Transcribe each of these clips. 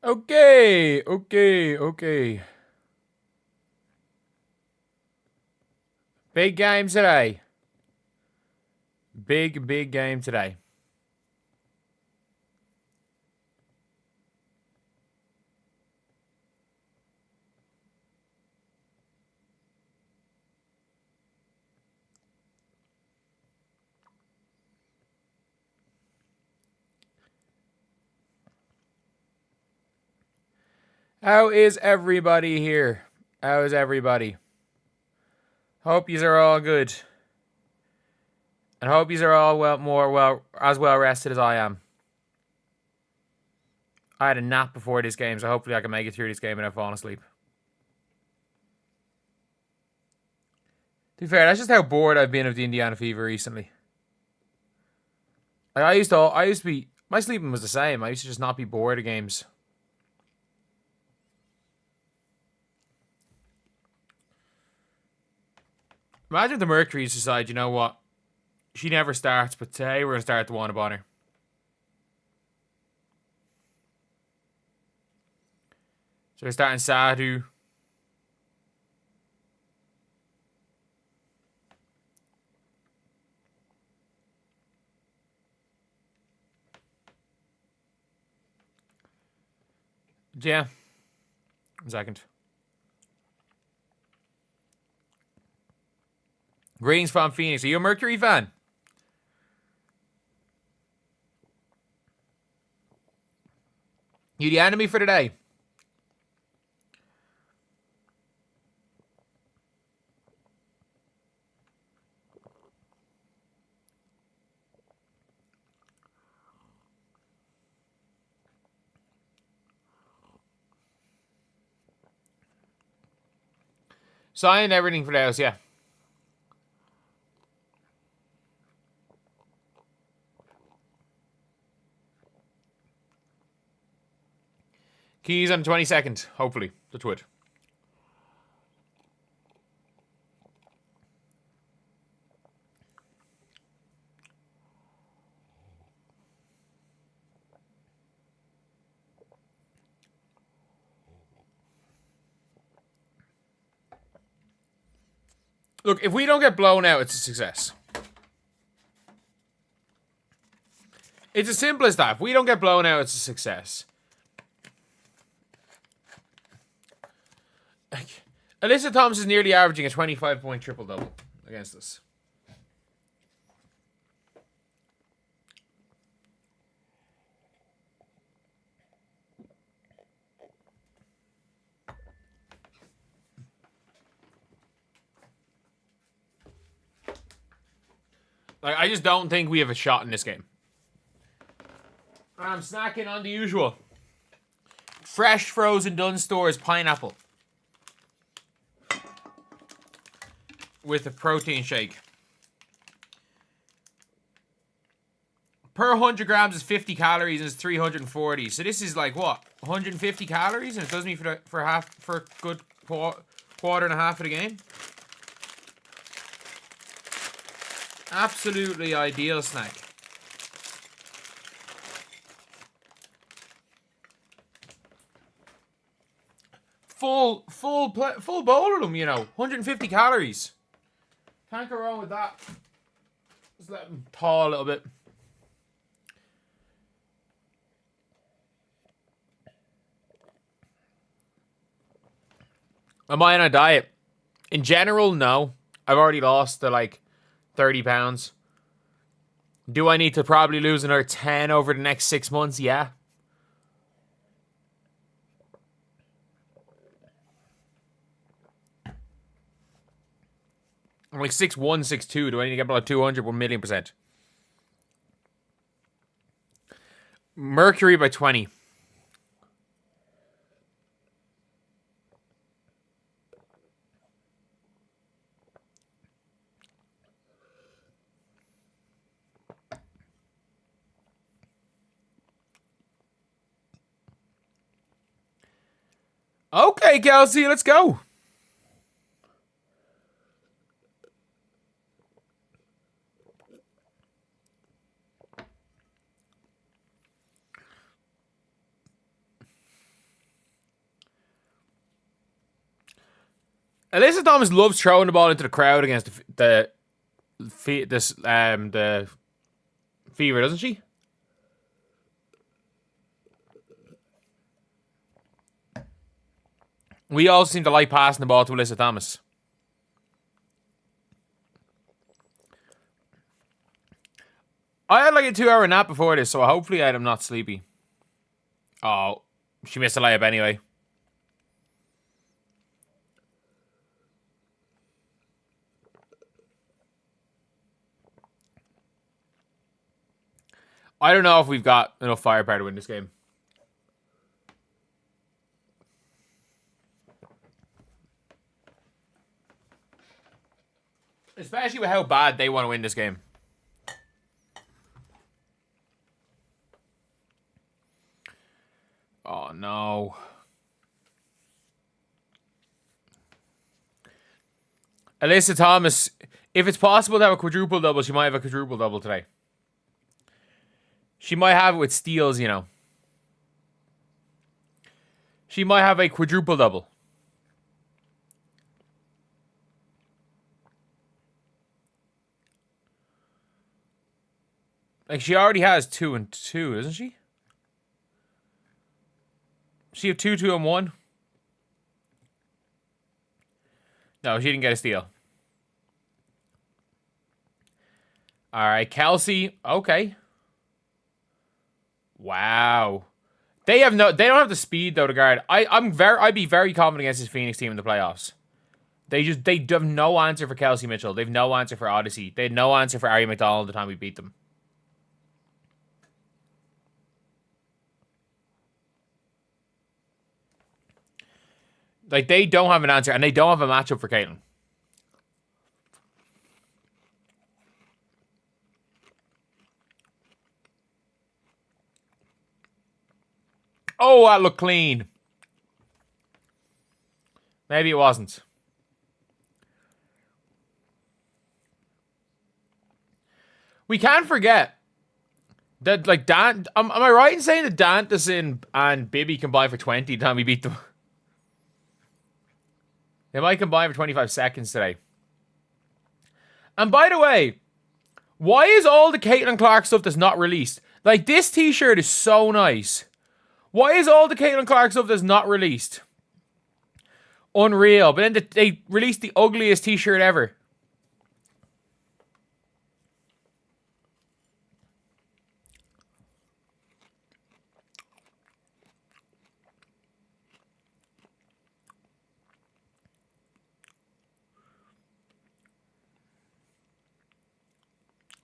Okay, okay. Big game today. Big game today. How is everybody here? How is everybody? Hope yous are all good. And hope yous are all as well rested as I am. I had a nap before this game, so hopefully I can make it through this game without falling asleep. To be fair, that's just how bored I've been of the Indiana Fever recently. Like I used to be, my sleeping was the same. I used to just not be bored of games. Imagine if the Mercury's decide, you know what? She never starts, but today we're going to start the one upon her. So we're starting Sadhu. Yeah. 1 second. Greetings from Phoenix. Are you a Mercury fan? You the enemy for today? Signed everything for those, yeah. Keys on 22nd, hopefully. That's wood. Look, if we don't get blown out, it's a success. It's as simple as that. If we don't get blown out, it's a success. Alyssa Thomas is nearly averaging a 25-point triple-double against us. Like, I just don't think we have a shot in this game. I'm snacking on the usual. Fresh frozen Dunstores pineapple. With a protein shake. Per 100 grams is 50 calories and it's 340. So this is like what? 150 calories and it does me for a good quarter and a half of the game. Absolutely ideal snack. Full bowl of them, you know. 150 calories. Can't go wrong with that. Just let them thaw a little bit. Am I on a diet? In general, no. I've already lost the 30 pounds. Do I need to probably lose another 10 over the next 6 months? Yeah. I'm like 6'1", 6'2". Do I need to get about 200? 1,000,000%. Mercury by 20. Okay, Kelsey, let's go. Alyssa Thomas loves throwing the ball into the crowd against the Fever, doesn't she? We also seem to like passing the ball to Alyssa Thomas. I had like a 2-hour nap before this, so hopefully I'm not sleepy. Oh, she missed a layup anyway. I don't know if we've got enough firepower to win this game. Especially with how bad they want to win this game. Oh, no. Alyssa Thomas, if it's possible to have a quadruple double, she might have a quadruple double today. She might have it with steals, you know. She might have a quadruple double. Like, she already has 2 and 2, doesn't she? She have 2, 2, and 1? No, she didn't get a steal. Alright, Kelsey. Okay. Wow. They don't have the speed though to guard. I'd be very confident against this Phoenix team in the playoffs. They have no answer for Kelsey Mitchell. They've no answer for Odyssey. They had no answer for Ari McDonald the time we beat them. Like, they don't have an answer, and they don't have a matchup for Caitlin. Oh, that looked clean. Maybe it wasn't. We can't forget that, like, Dan... Am I right in saying that Dantas and Bibby combined for 20 the time we beat them? They might combine for 25 seconds today. And by the way, why is all the Caitlin Clark stuff that's not released? Like, this t-shirt is so nice. Why is all the Caitlin Clark stuff that's not released? Unreal. But then they released the ugliest t-shirt ever.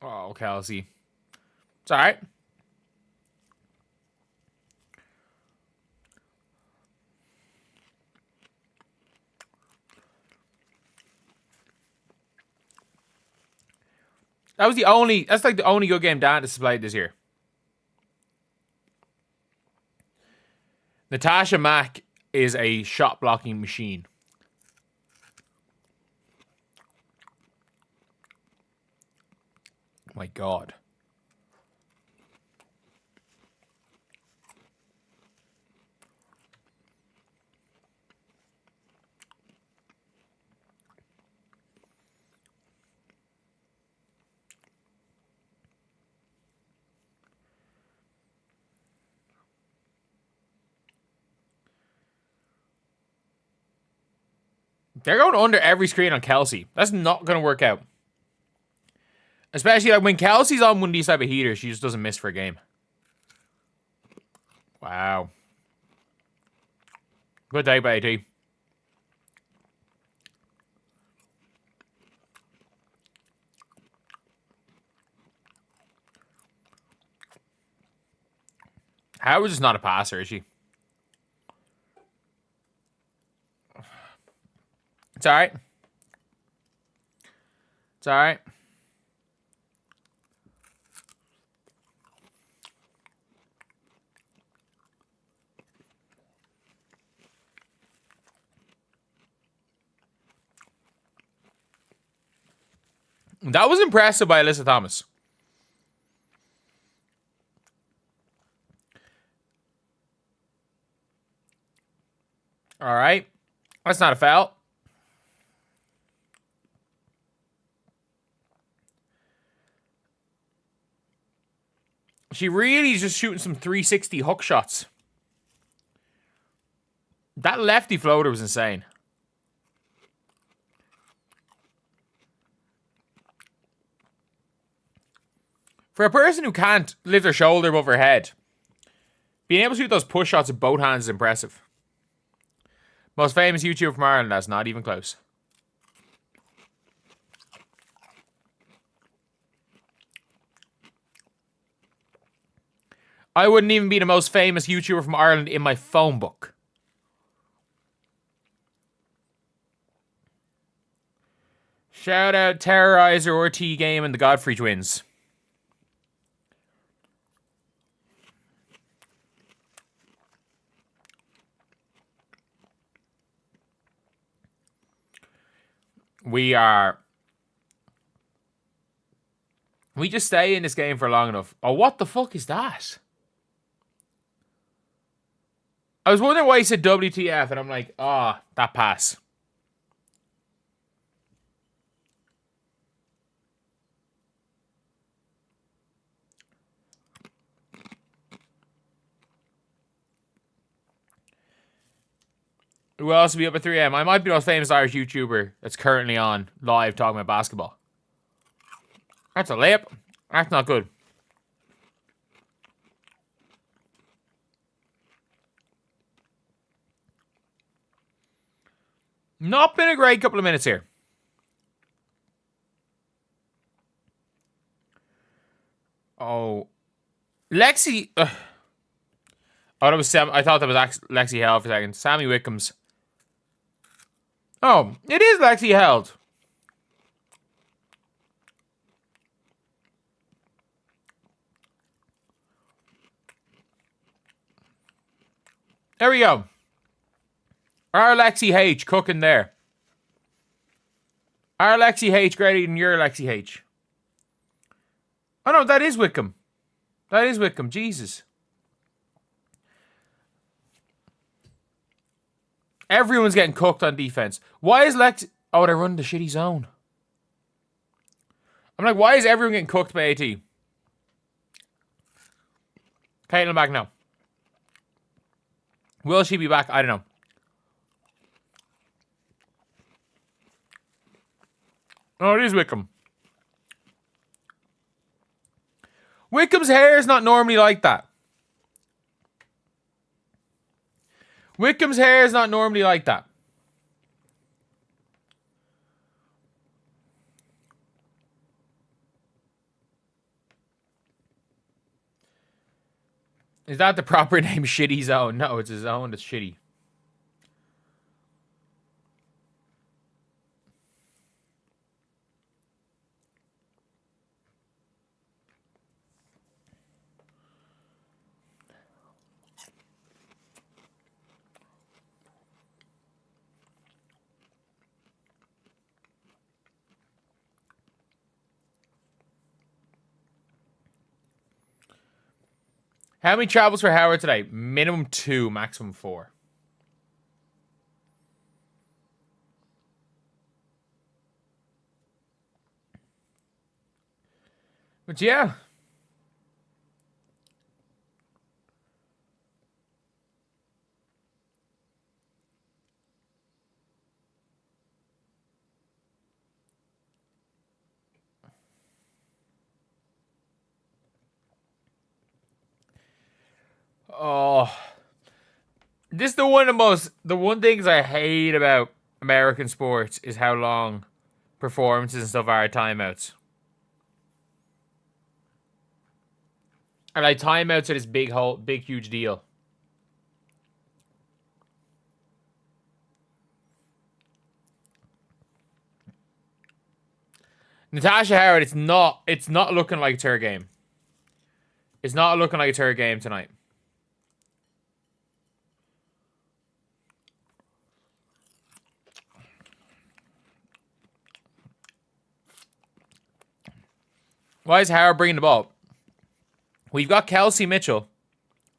Oh, Kelsey. It's alright. That's like the only good game Dan has played this year. Natasha Mack is a shot blocking machine. My God. They're going under every screen on Kelsey. That's not going to work out. Especially like when Kelsey's on one of these type of heaters, she just doesn't miss for a game. Wow. Good day by AT. Howard's just not a passer, is she? It's alright. It's alright. That was impressive by Alyssa Thomas. All right. That's not a foul. She really is just shooting some 360 hook shots. That lefty floater was insane. For a person who can't lift their shoulder above her head, being able to shoot those push shots with both hands is impressive. Most famous YouTuber from Ireland, that's not even close. I wouldn't even be the most famous YouTuber from Ireland in my phone book. Shout out Terrorizer, RT Game, and the Godfrey twins. We just stay in this game for long enough. Oh, what the fuck is that? I was wondering why he said WTF, and I'm like, ah, oh, that pass. Who else will be up at 3 a.m.? I might be the most famous Irish YouTuber that's currently on live talking about basketball. That's a layup. That's not good. Not been a great couple of minutes here. Oh. Lexi. Oh, that was Sam. I thought that was Lexi Held for a second. Sammy Wickham's. Oh, it is Lexi Held. There we go. Our Lexi H cooking there. Our Lexi H greater than your Lexi H. Oh no, that is Wickham. That is Wickham. Jesus. Everyone's getting cooked on defense. Why is Lexi... Oh, they're running the shitty zone. I'm like, why is everyone getting cooked by AT? Caitlin back now. Will she be back? I don't know. Oh, it is Wickham. Wickham's hair is not normally like that. Wickham's hair is not normally like that. Is that the proper name, Shitty Zone? No, it's a zone that's shitty. How many travels for Howard today? Minimum 2, maximum 4. But yeah. Oh, this is the one things I hate about American sports is how long performances and stuff are at timeouts. And like timeouts are this big huge deal. Natasha Howard, it's not looking like it's her game. It's not looking like it's her game tonight. Why is Howard bringing the ball? We've got Kelsey Mitchell,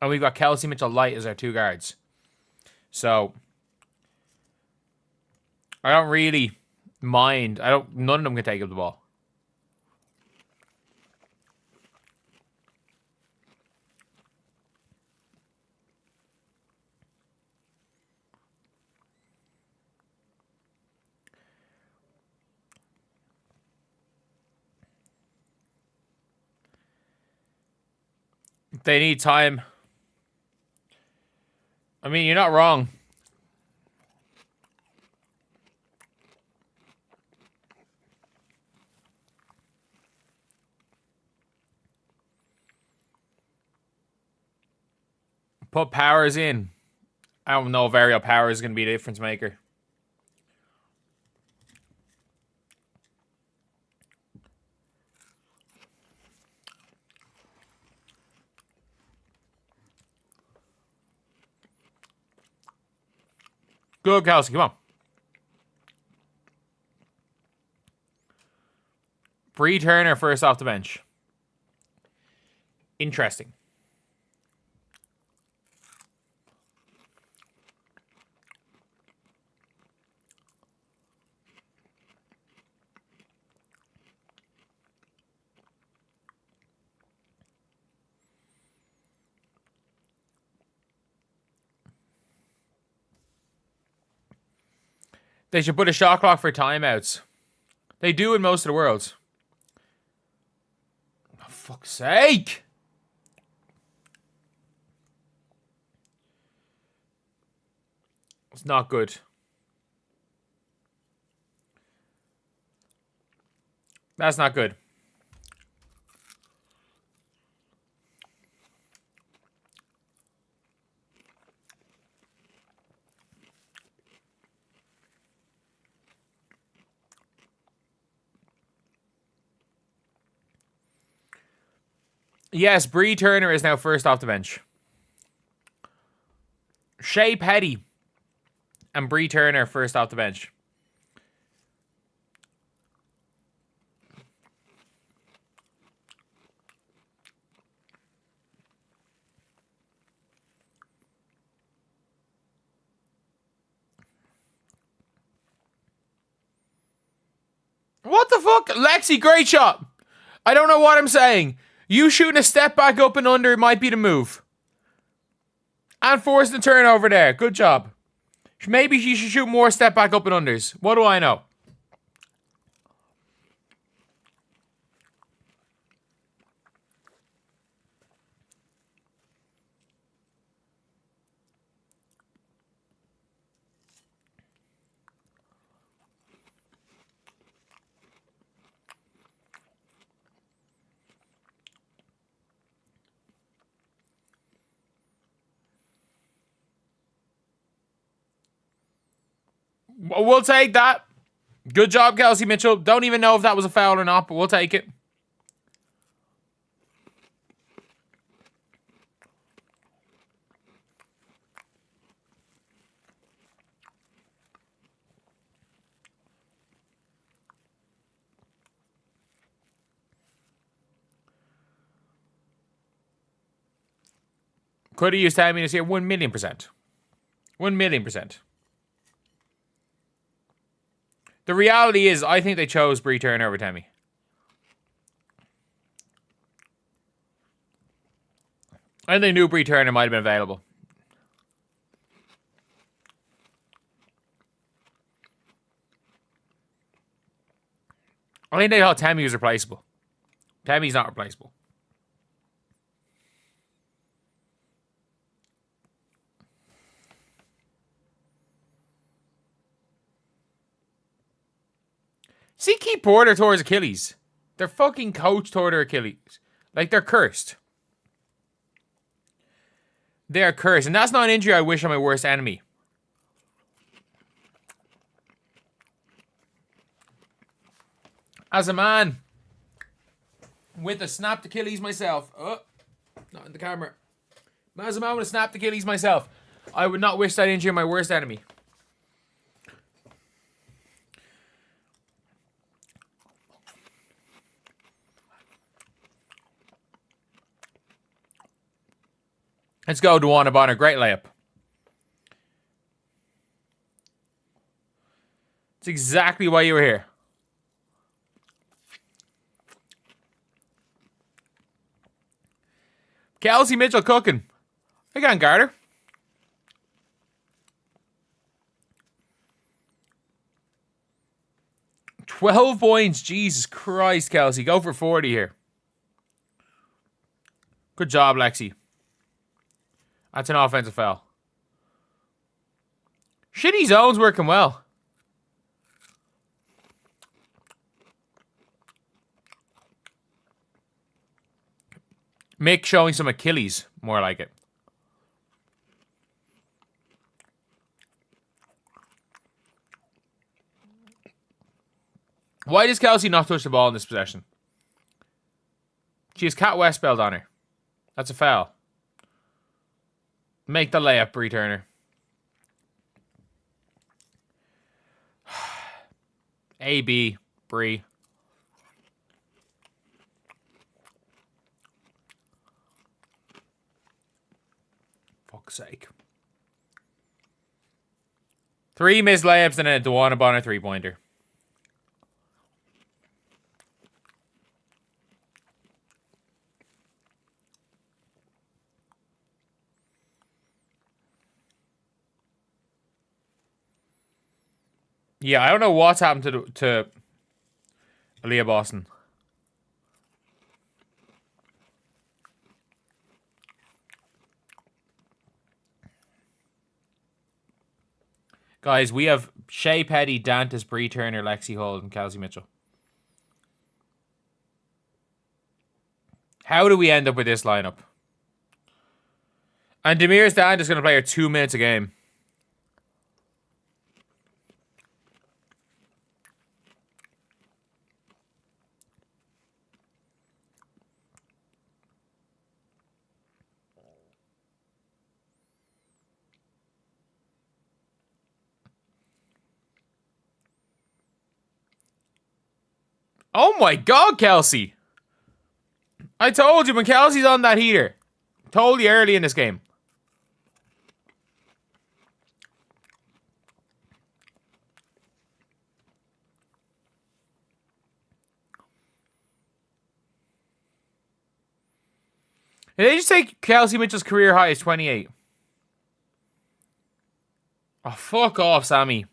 and we've got Kelsey Mitchell Light as our 2 guards. So, I don't really mind. None of them can take up the ball. They need time. I mean, you're not wrong. Put Powers in. I don't know if Ariel Powers is going to be a difference maker. Good, Kelsey. Come on. Bree Turner first off the bench. Interesting. They should put a shot clock for timeouts. They do in most of the worlds. For fuck's sake! It's not good. That's not good. Yes, Bree Turner is now first off the bench. Shea Petty and Bree Turner first off the bench. What the fuck? Lexi, great shot. I don't know what I'm saying. You shooting a step back up and under might be the move. And forcing the turnover there. Good job. Maybe she should shoot more step back up and unders. What do I know? We'll take that. Good job, Kelsey Mitchell. Don't even know if that was a foul or not, but we'll take it. Could have used Tammy this year. 1,000,000%. 1,000,000%. The reality is, I think they chose Bree Turner over Tammy. And they knew Bree Turner might have been available. I think they thought Tammy was replaceable. Tammy's not replaceable. See, Key Porter tore his Achilles. Their fucking coach tore their Achilles. Like, they're cursed. They're cursed. And that's not an injury I wish on my worst enemy. As a man with a snapped Achilles myself. Oh, not in the camera. As a man with a snapped Achilles myself, I would not wish that injury on my worst enemy. Let's go, DeWanna Bonner. Great layup. It's exactly why you were here. Kelsey Mitchell cooking. I got Garter. $12 points. Jesus Christ, Kelsey. Go for 40 here. Good job, Lexi. That's an offensive foul. Shitty zone's working well. Mick showing some Achilles, more like it. Why does Kelsey not touch the ball in this possession? She has Cat Westbeld on her. That's a foul. Make the layup, Bree Turner. A-B, Bree. Fuck's sake. 3 missed layups and a Dewana Bonner 3-pointer. Yeah, I don't know what's happened to Aaliyah Boston. Guys, we have Shea Petty, Dantas, Bree Turner, Lexi Hull, and Kelsey Mitchell. How do we end up with this lineup? And Demiris Dantas is going to play her 2 minutes a game. Oh my God, Kelsey. I told you when Kelsey's on that heater. Told you early in this game. Did they just take Kelsey Mitchell's career high as 28? Oh, fuck off, Sammy.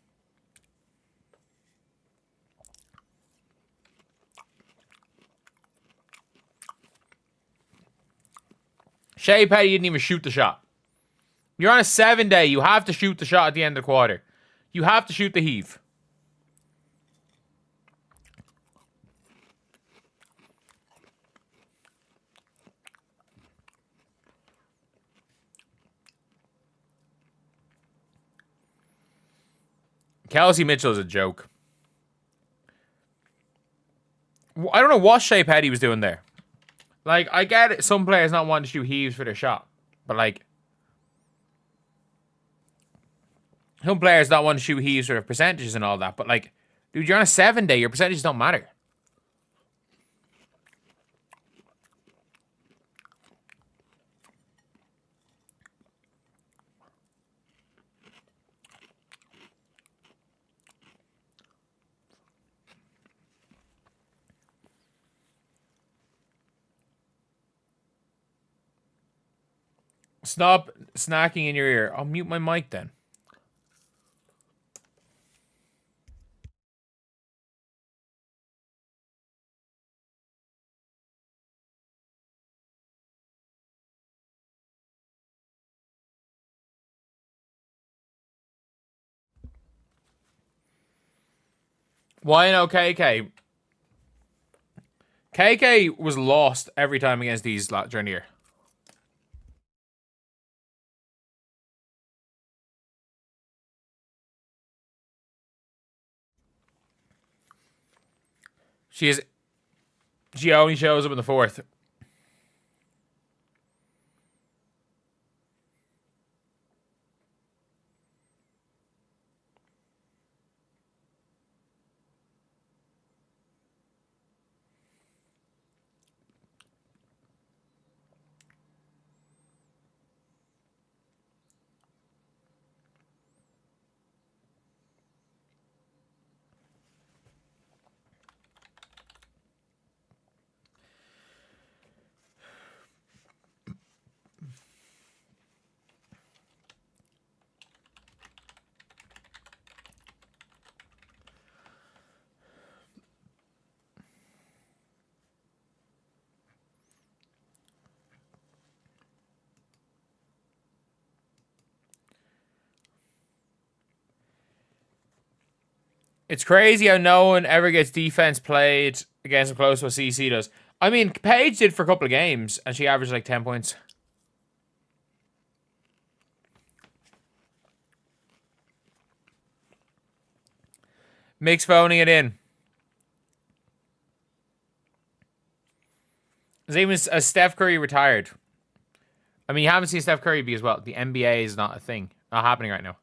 Shea Petty didn't even shoot the shot. You're on a 7-day. You have to shoot the shot at the end of the quarter. You have to shoot the heave. Kelsey Mitchell is a joke. I don't know what Shea Petty was doing there. Like, I get it. Some players not wanting to shoot heaves for their shot. But, like, some players not want to shoot heaves for their percentages and all that. But, like, dude, you're on a 7-day. Your percentages don't matter. Stop snacking in your ear. I'll mute my mic then. Why no KK? KK was lost every time against these during the year. She only shows up in the fourth. It's crazy how no one ever gets defense played against them close to what CC does. I mean, Paige did for a couple of games, and she averaged like 10 points. Mick's phoning it in. There's even a Steph Curry retired. I mean, you haven't seen Steph Curry because, well, the NBA is not a thing. Not happening right now.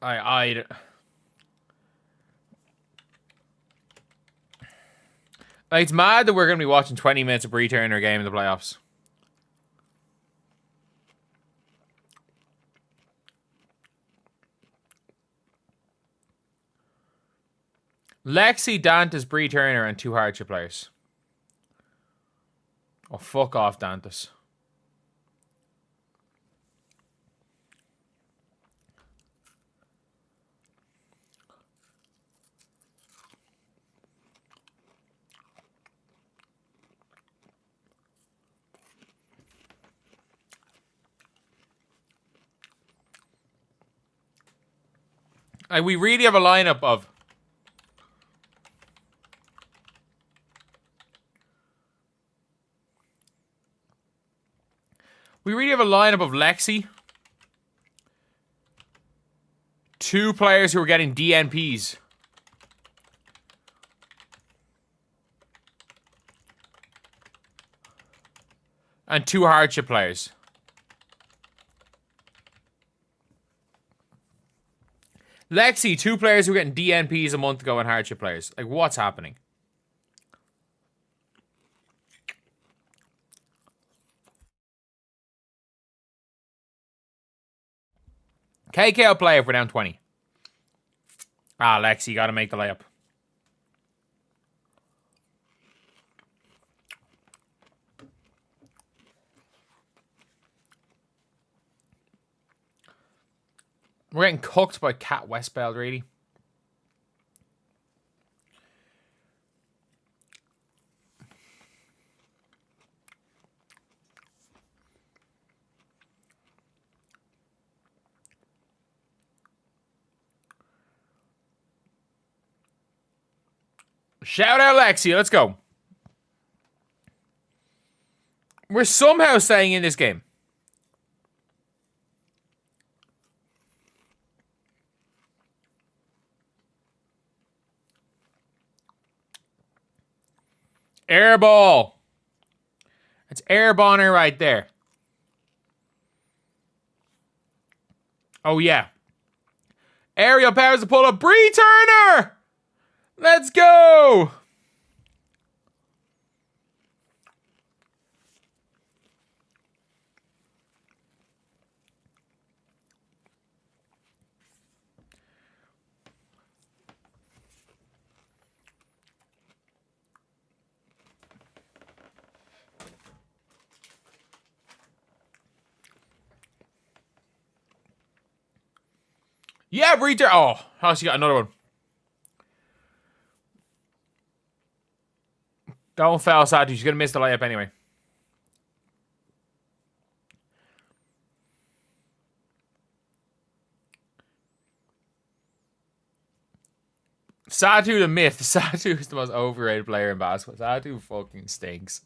Like, it's mad that we're going to be watching 20 minutes of Bree Turner game in the playoffs. Lexi, Dantas, Bree Turner, and 2 hardship players. Oh, fuck off, Dantas. Like, we really have a lineup of... We really have a lineup of Lexi. 2 players who are getting DNPs. And 2 hardship players. Lexi, 2 players who were getting DNPs a month ago and hardship players. Like, what's happening? KK play if we're down 20. Ah, Lexi, you gotta make the layup. We're getting cooked by Cat Westbeld, really. Shout out Lexi, let's go. We're somehow staying in this game. Air ball. It's air bonner right there. Oh, yeah. Aerial powers to pull up. Bree Turner! Let's go! Yeah, Bree Turner. Oh, she got another one. Don't foul Satu. She's going to miss the layup anyway. Satu the myth. Satu is the most overrated player in basketball. Satu fucking stinks.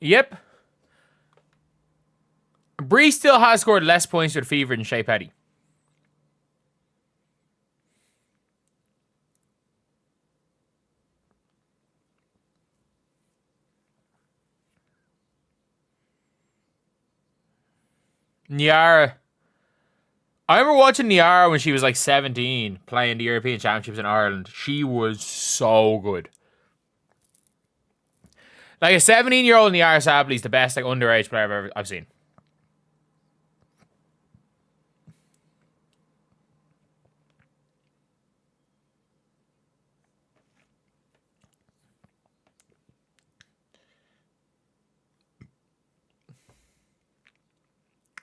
Yep. Bree still has scored less points with Fever than Shea Petty. Niara. I remember watching Niara when she was like 17, playing the European Championships in Ireland. She was so good. Like a 17-year-old in the Irish Superleague is the best like underage player I've seen.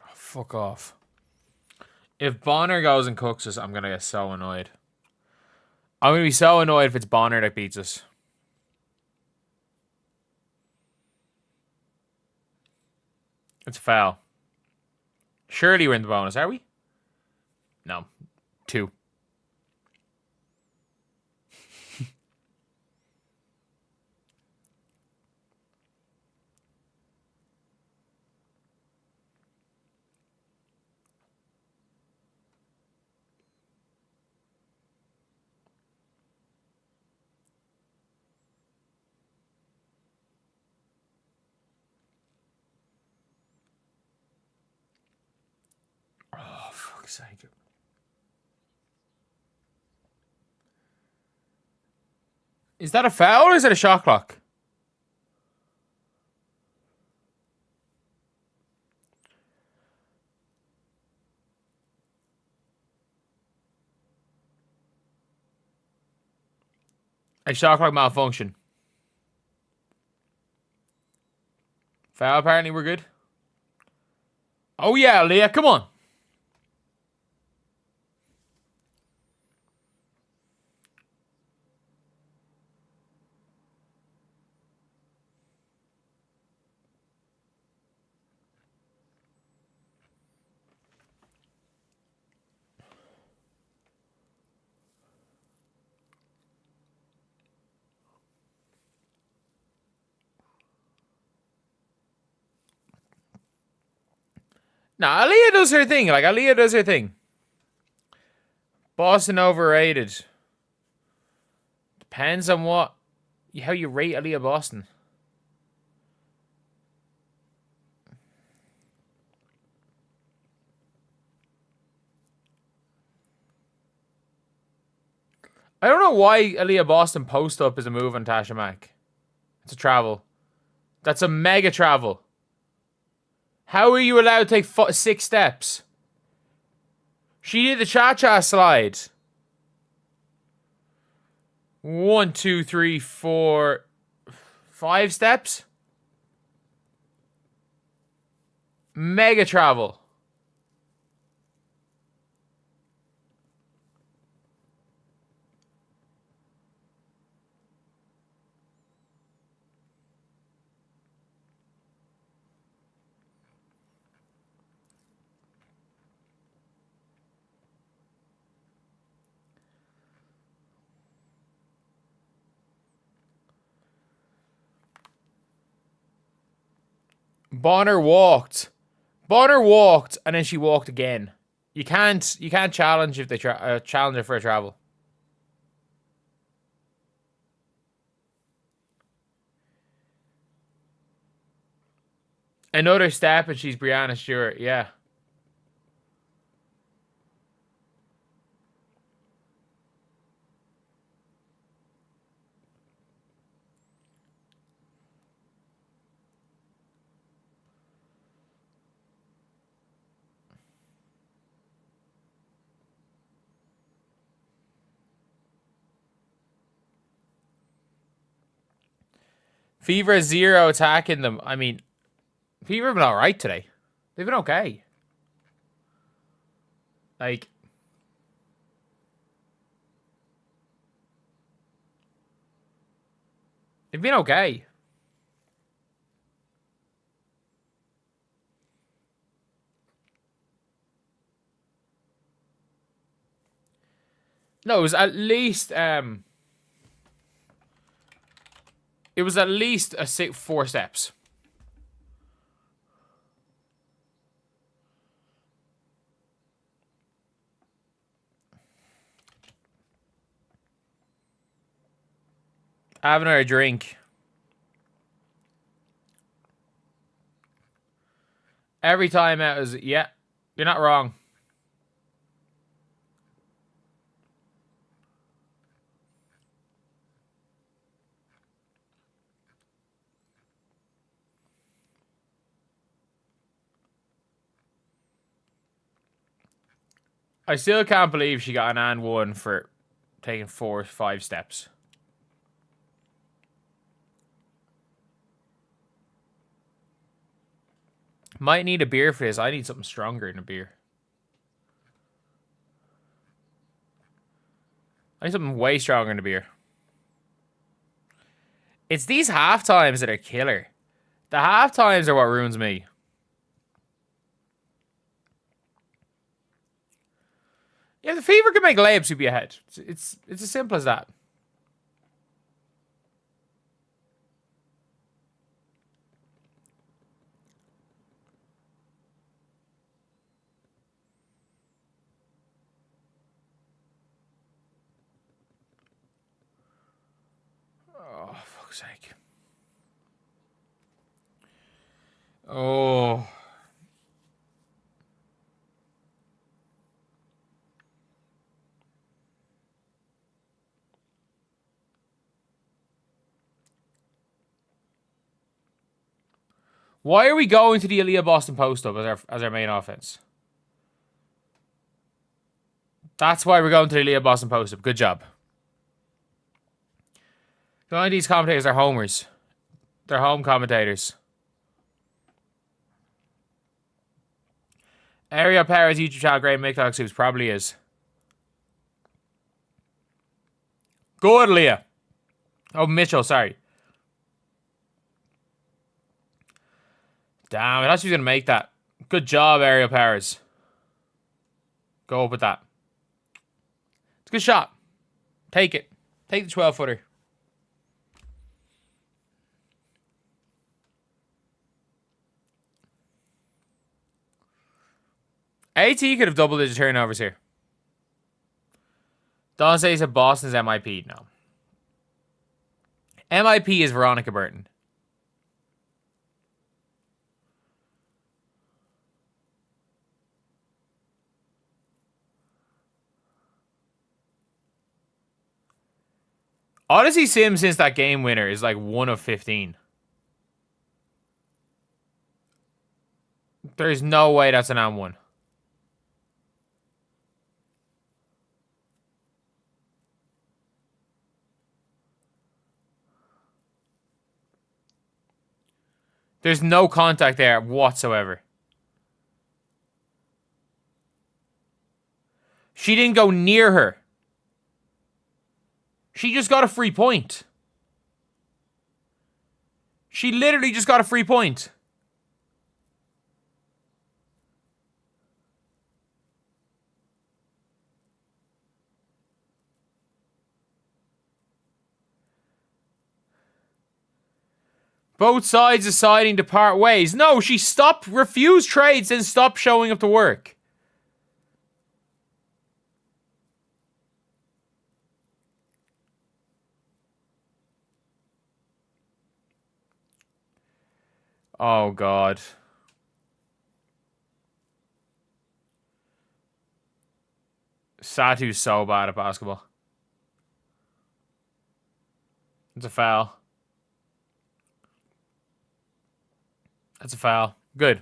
Oh, fuck off. If Bonner goes and cooks us, I'm gonna get so annoyed. I'm gonna be so annoyed if it's Bonner that beats us. It's a foul. Surely we're in the bonus, are we? No. 2. Oh, fuck's sake. Is that a foul or is it a shot clock? A shot clock malfunction. Foul, apparently we're good. Oh yeah, Leah, come on. Nah, Aaliyah does her thing. Like, Aaliyah does her thing. Boston overrated. Depends on how you rate Aaliyah Boston. I don't know why Aaliyah Boston post up is a move on Tasha Mack. It's a travel. That's a mega travel. How are you allowed to take 6 steps? She did the cha-cha slide. 1, 2, 3, 4, 5 steps. Mega travel. Bonner walked. Bonner walked, and then she walked again. You can't challenge if they challenge her for a travel. Another step, and she's Breanna Stewart. Yeah. Fever 0 attacking them. I mean, Fever have been alright today. They've been okay. Like, they've been okay. No, it was at least it was at least 4 steps. Having her a drink. Every time it was, yeah, you're not wrong. I still can't believe she got an and one for taking 4 or 5 steps. Might need a beer for this. I need something stronger than a beer. I need something way stronger than a beer. It's these half times that are killer. The half times are what ruins me. Yeah, the Fever can make layups, you'd be ahead. It's as simple as that. Oh, fuck's sake. Oh. Why are we going to the Aaliyah Boston post-up as our main offense? That's why we're going to the Aaliyah Boston post-up. Good job. None of these commentators are homers. They're home commentators. Ariel Perez YouTube channel, great McDog Soups. Probably is. Good, Leah. Oh, Mitchell, sorry. Damn, I thought she was going to make that. Good job, Ariel Perez. Go up with that. It's a good shot. Take it. Take the 12-footer. AT could have double-digit turnovers here. Don't say he said Boston's MIP. No. MIP is Veronica Burton. Odyssey Sim since that game winner is like 1 of 15. There's no way that's an M1. There's no contact there whatsoever. She didn't go near her. She just got a free point. She literally just got a free point. Both sides deciding to part ways. No, she stopped, refused trades, and stopped showing up to work. Oh, God. Satu's so bad at basketball. It's a foul. That's a foul. Good.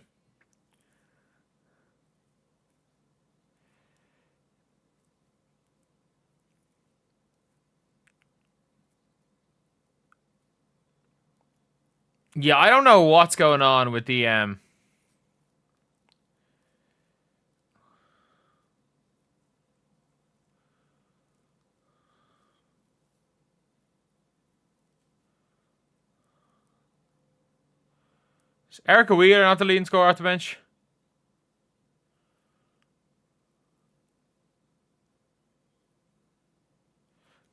Yeah, I don't know what's going on with the Is Erica Wheeler not the leading scorer off the bench?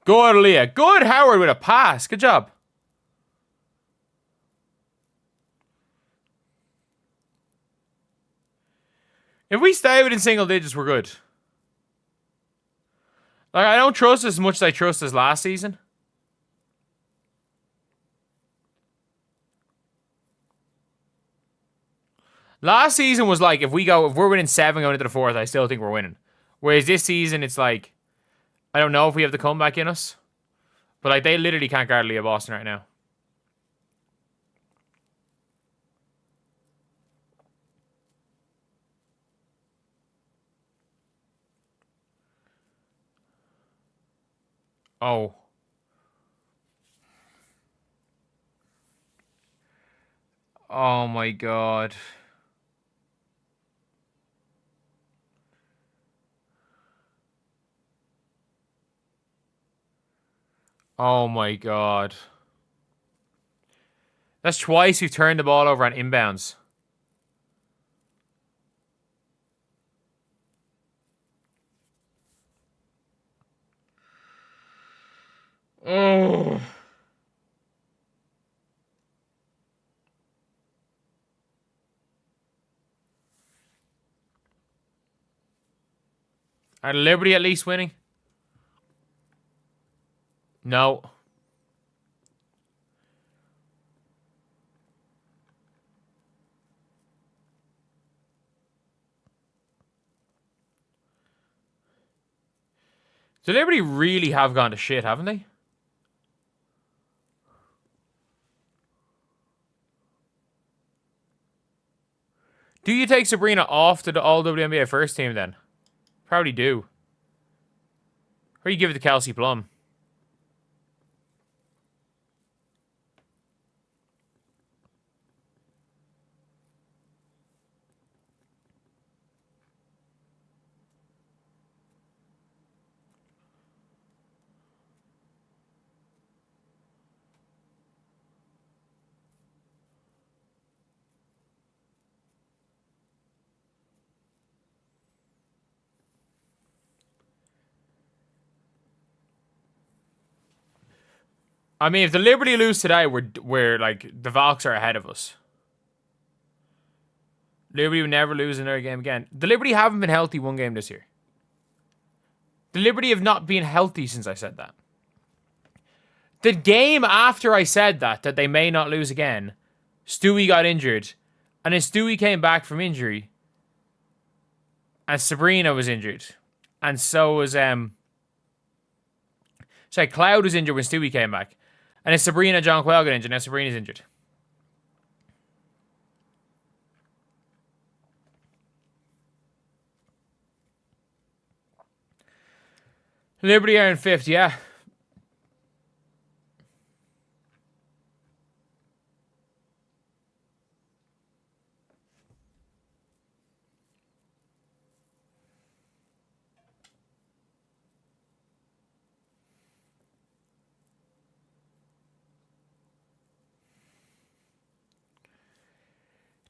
Good, Leah. Good, Howard, with a pass. Good job. If we stay within single digits, we're good. Like, I don't trust as much as I trust as last season. Last season was like, if we're winning 7 going into the 4th, I still think we're winning. Whereas this season, it's like, I don't know if we have the comeback in us. But like, they literally can't guard Leah Boston right now. Oh. Oh my god. Oh my god. That's twice we've turned the ball over on inbounds. Oh. Are Liberty at least winning? No. So Liberty really have gone to shit, haven't they? Do you take Breanna off to the All WNBA first team then? Probably do. Or you give it to Kelsey Plum. I mean, if the Liberty lose today, we're like, the Valks are ahead of us. Liberty would never lose another game again. The Liberty haven't been healthy one game this year. The Liberty have not been healthy since I said that. The game after I said that they may not lose again, Stewie got injured. And then Stewie came back from injury. And Breanna was injured. And so was, sorry, Cloud was injured when Stewie came back. And then Breanna, John Quayle got injured. Now Breanna's injured. Liberty are in 5th, yeah.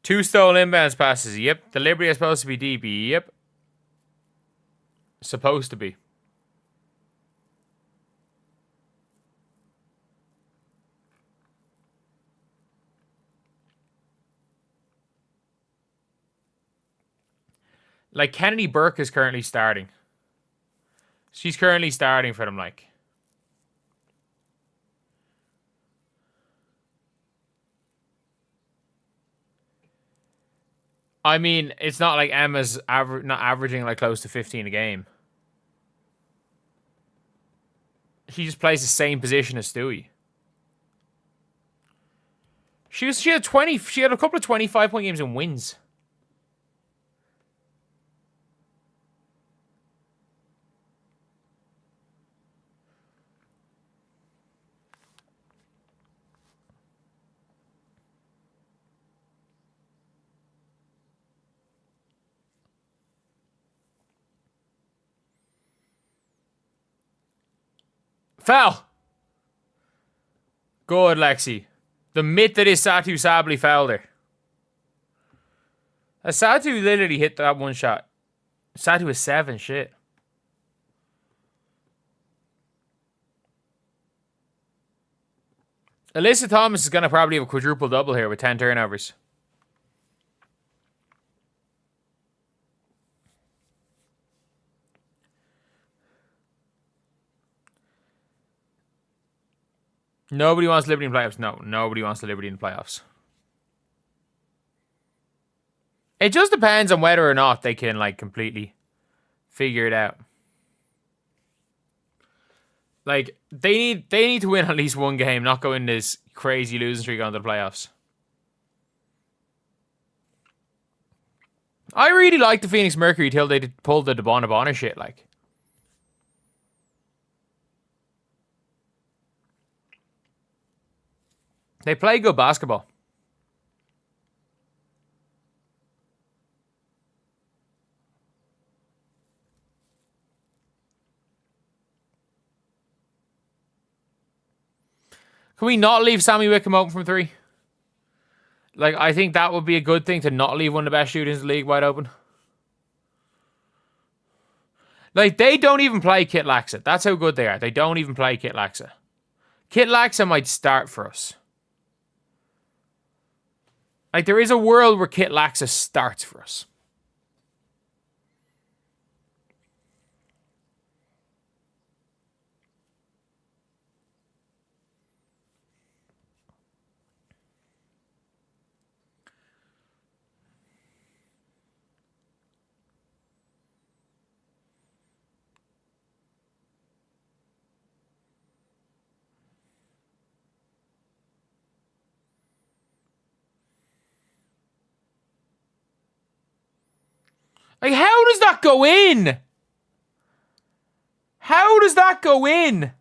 Two stolen inbounds passes, yep. The Liberty are supposed to be DB, yep. Supposed to be. Like, Kennedy Burke is currently starting. She's currently starting for them, like. I mean, it's not like Emma's not averaging like close to 15 a game. She just plays the same position as Stewie. She had a couple of 25-point games and wins. Foul! Good, Lexi. The myth that is Satu Sabli fouled her. Satu literally hit that one shot. Satu was 7, shit. Alyssa Thomas is going to probably have a quadruple double here with 10 turnovers. Nobody wants Liberty in playoffs. No, nobody wants the Liberty in playoffs. It just depends on whether or not they can like completely figure it out. Like they need to win at least one game, not go in this crazy losing streak onto the playoffs. I really liked the Phoenix Mercury till they pulled the Bonner shit, like. They play good basketball. Can we not leave Sammy Wickham open from 3? Like, I think that would be a good thing to not leave one of the best shooters in the league wide open. Like, they don't even play Kit Laxa. That's how good they are. They don't even play Kit Laxa. Kit Laxa might start for us. Like, there is a world where Kit Laxa starts for us. Like, how does that go in? How does that go in?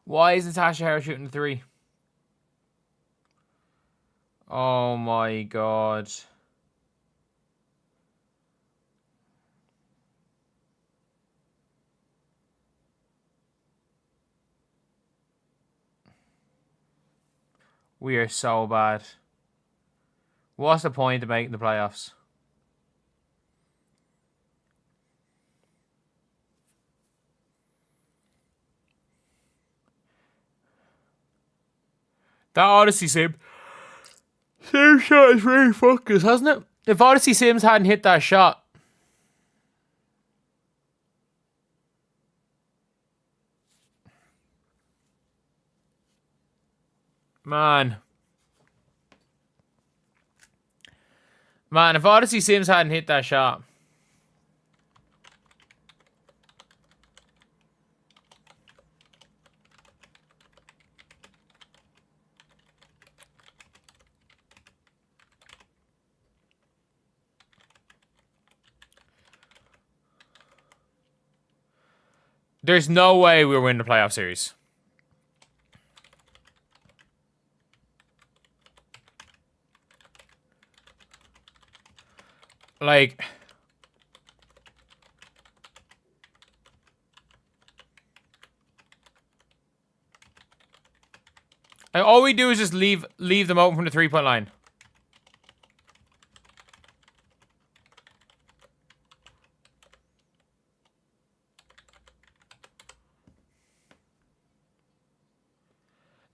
Why is Natasha Harris shooting the 3? Oh my god. We are so bad. What's the point of making the playoffs? That Odyssey Sim shot is very focused, hasn't it? If Odyssey Sims hadn't hit that shot. Man, if Odyssey Sims hadn't hit that shot. There's no way we'll win the playoff series. Like, all we do is just leave them open from the 3-point line.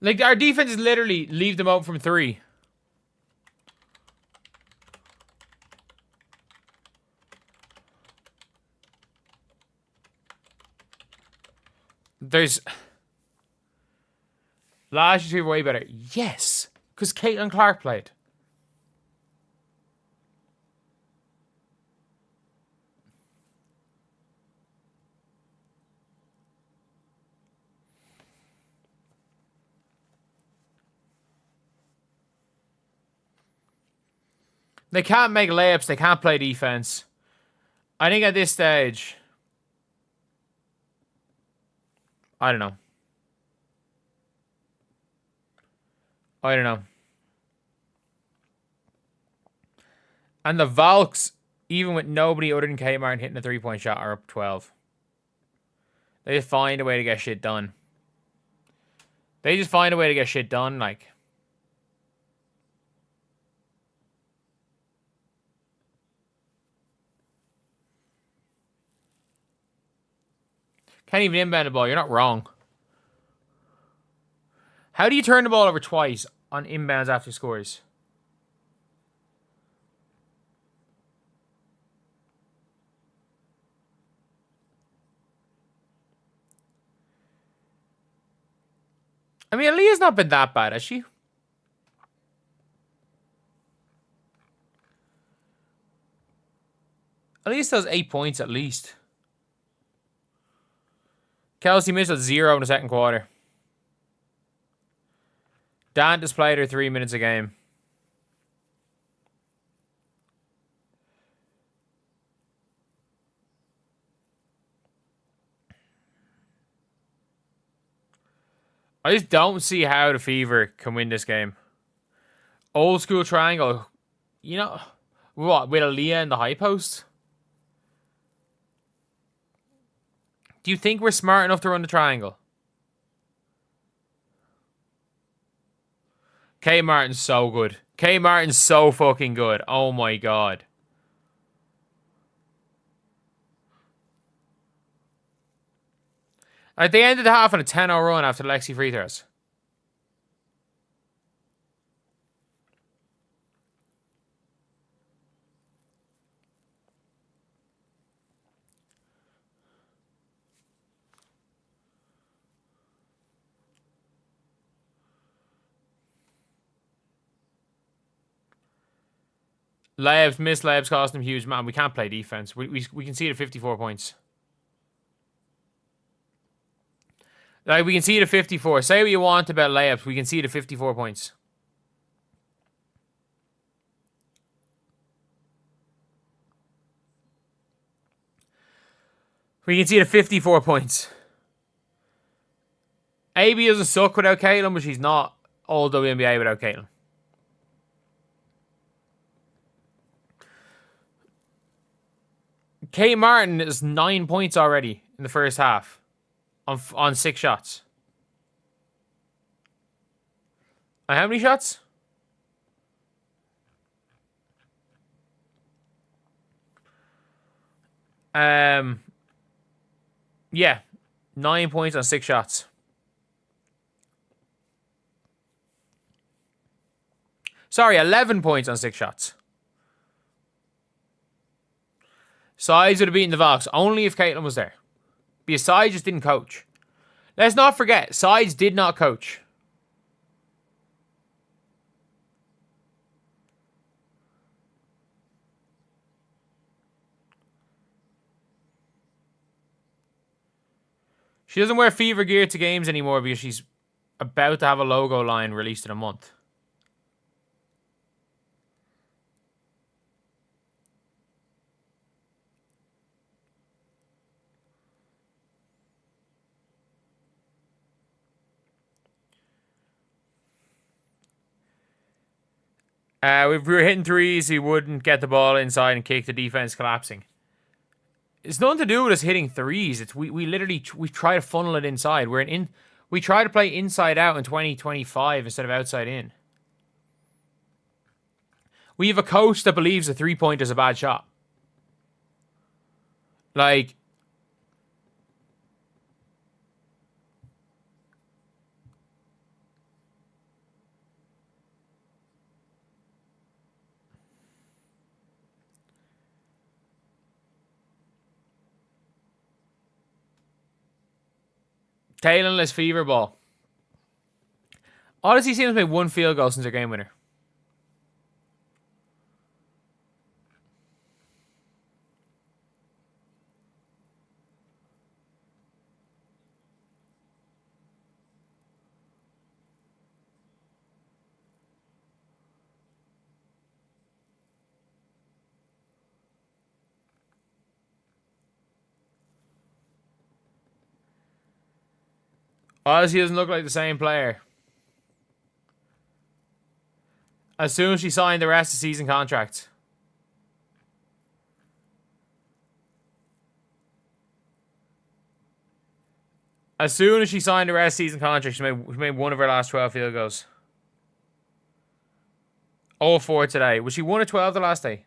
Like, our defense is literally leave them open from 3. There's... Last year we were way better. Yes! Because Caitlin Clark played. They can't make layups. They can't play defense. I think at this stage... I don't know. And the Valks, even with nobody other than Kmart hitting a 3-point shot, are up 12. They just find a way to get shit done. Like... Can't even inbound the ball. You're not wrong. How do you turn the ball over twice on inbounds after scores? I mean, Aaliyah's not been that bad, has she? Aaliyah still has 8 points at least. Kelsey Mitchell 0 in the second quarter. Dan just played her 3 minutes a game. I just don't see how the Fever can win this game. Old school triangle. You know, what, with Aaliyah in the high post? Do you think we're smart enough to run the triangle? K Martin's so good. K Martin's so fucking good. Oh my god. At the end of the half on a 10-0 run after the Lexi free throws. Layups, missed layups, cost them huge. Man, we can't play defense. We conceded 54 points. Like, we conceded 54. Say what you want about layups. We conceded 54 points. We conceded 54 points. AB doesn't suck without Caitlin, but she's not all WNBA without Caitlin. Kate Martin is 9 points already in the first half on 6 shots. How many shots? Yeah, 9 points on 6 shots. Sorry, 11 points on 6 shots. Sides would have beaten the Vox only if Caitlin was there. Because Sides just didn't coach. Let's not forget, Sides did not coach. She doesn't wear Fever gear to games anymore because she's about to have a logo line released in a month. If we were hitting threes, he wouldn't get the ball inside and kick the defense collapsing. It's nothing to do with us hitting threes. It's we literally we try to funnel it inside. We try to play inside out in 2025 instead of outside in. We have a coach that believes a 3-pointer is a bad shot. Like, Taylorless Fever ball. Odyssey seems to make 1 field goal since their game winner. Odyssey doesn't look like the same player. As soon as she signed the rest of the season contract. As soon as she signed the rest of the season contract, she made 1 of her last 12 field goals. 0-4 today. Was she 1 of 12 the last day?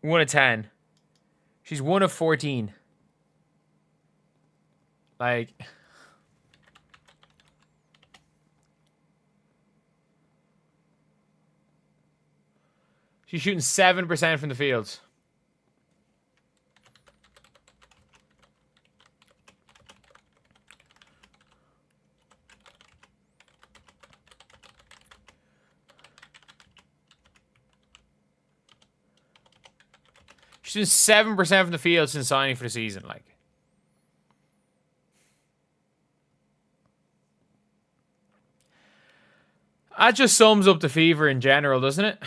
1 of 10. She's 1 of 14. Like, she's shooting 7% from the field. She's 7% from the field since signing for the season. Like, that just sums up the Fever in general, doesn't it?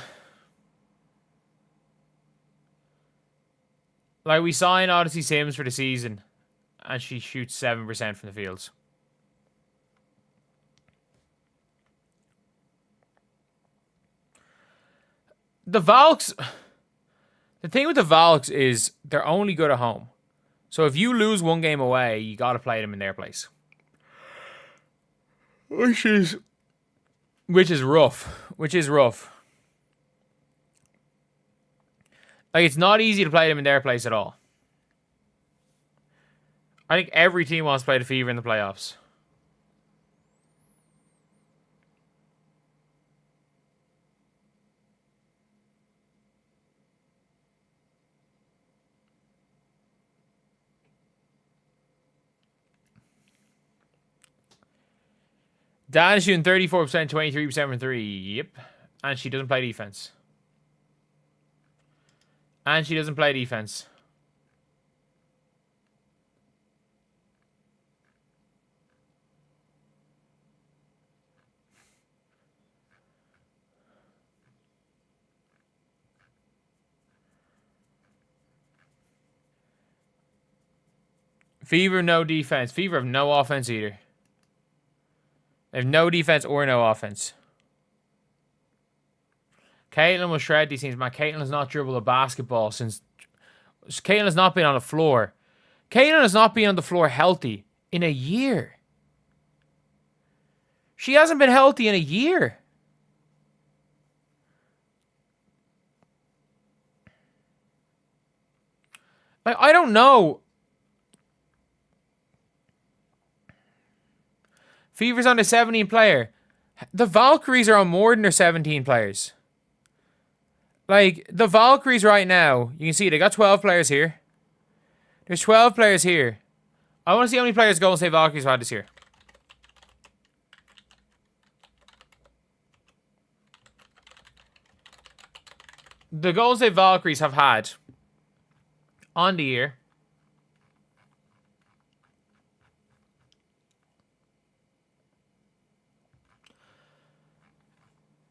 Like, we signed Odyssey Sims for the season, and she shoots 7% from the fields. The Valks, the thing with the Valks is they're only good at home. So if you lose one game away, you got to play them in their place. Which is rough. Like, it's not easy to play them in their place at all. I think every team wants to play the Fever in the playoffs. Dan is shooting 34%, 23% from 3. Yep. And she doesn't play defense. Fever, no defense. Fever have no offense either. They have no defense or no offense. Caitlin will shred these teams. Man, Caitlin has not dribbled a basketball since... Caitlin has not been on the floor. Caitlin has not been on the floor healthy in a year. She hasn't been healthy in a year. Like, I don't know. Fever's on the 17 player. The Valkyries are on more than their 17 players. Like, the Valkyries right now, you can see they got 12 players here. There's 12 players here. I want to see how many players Golden State Valkyries have had this year. The Golden State Valkyries have had, on the year,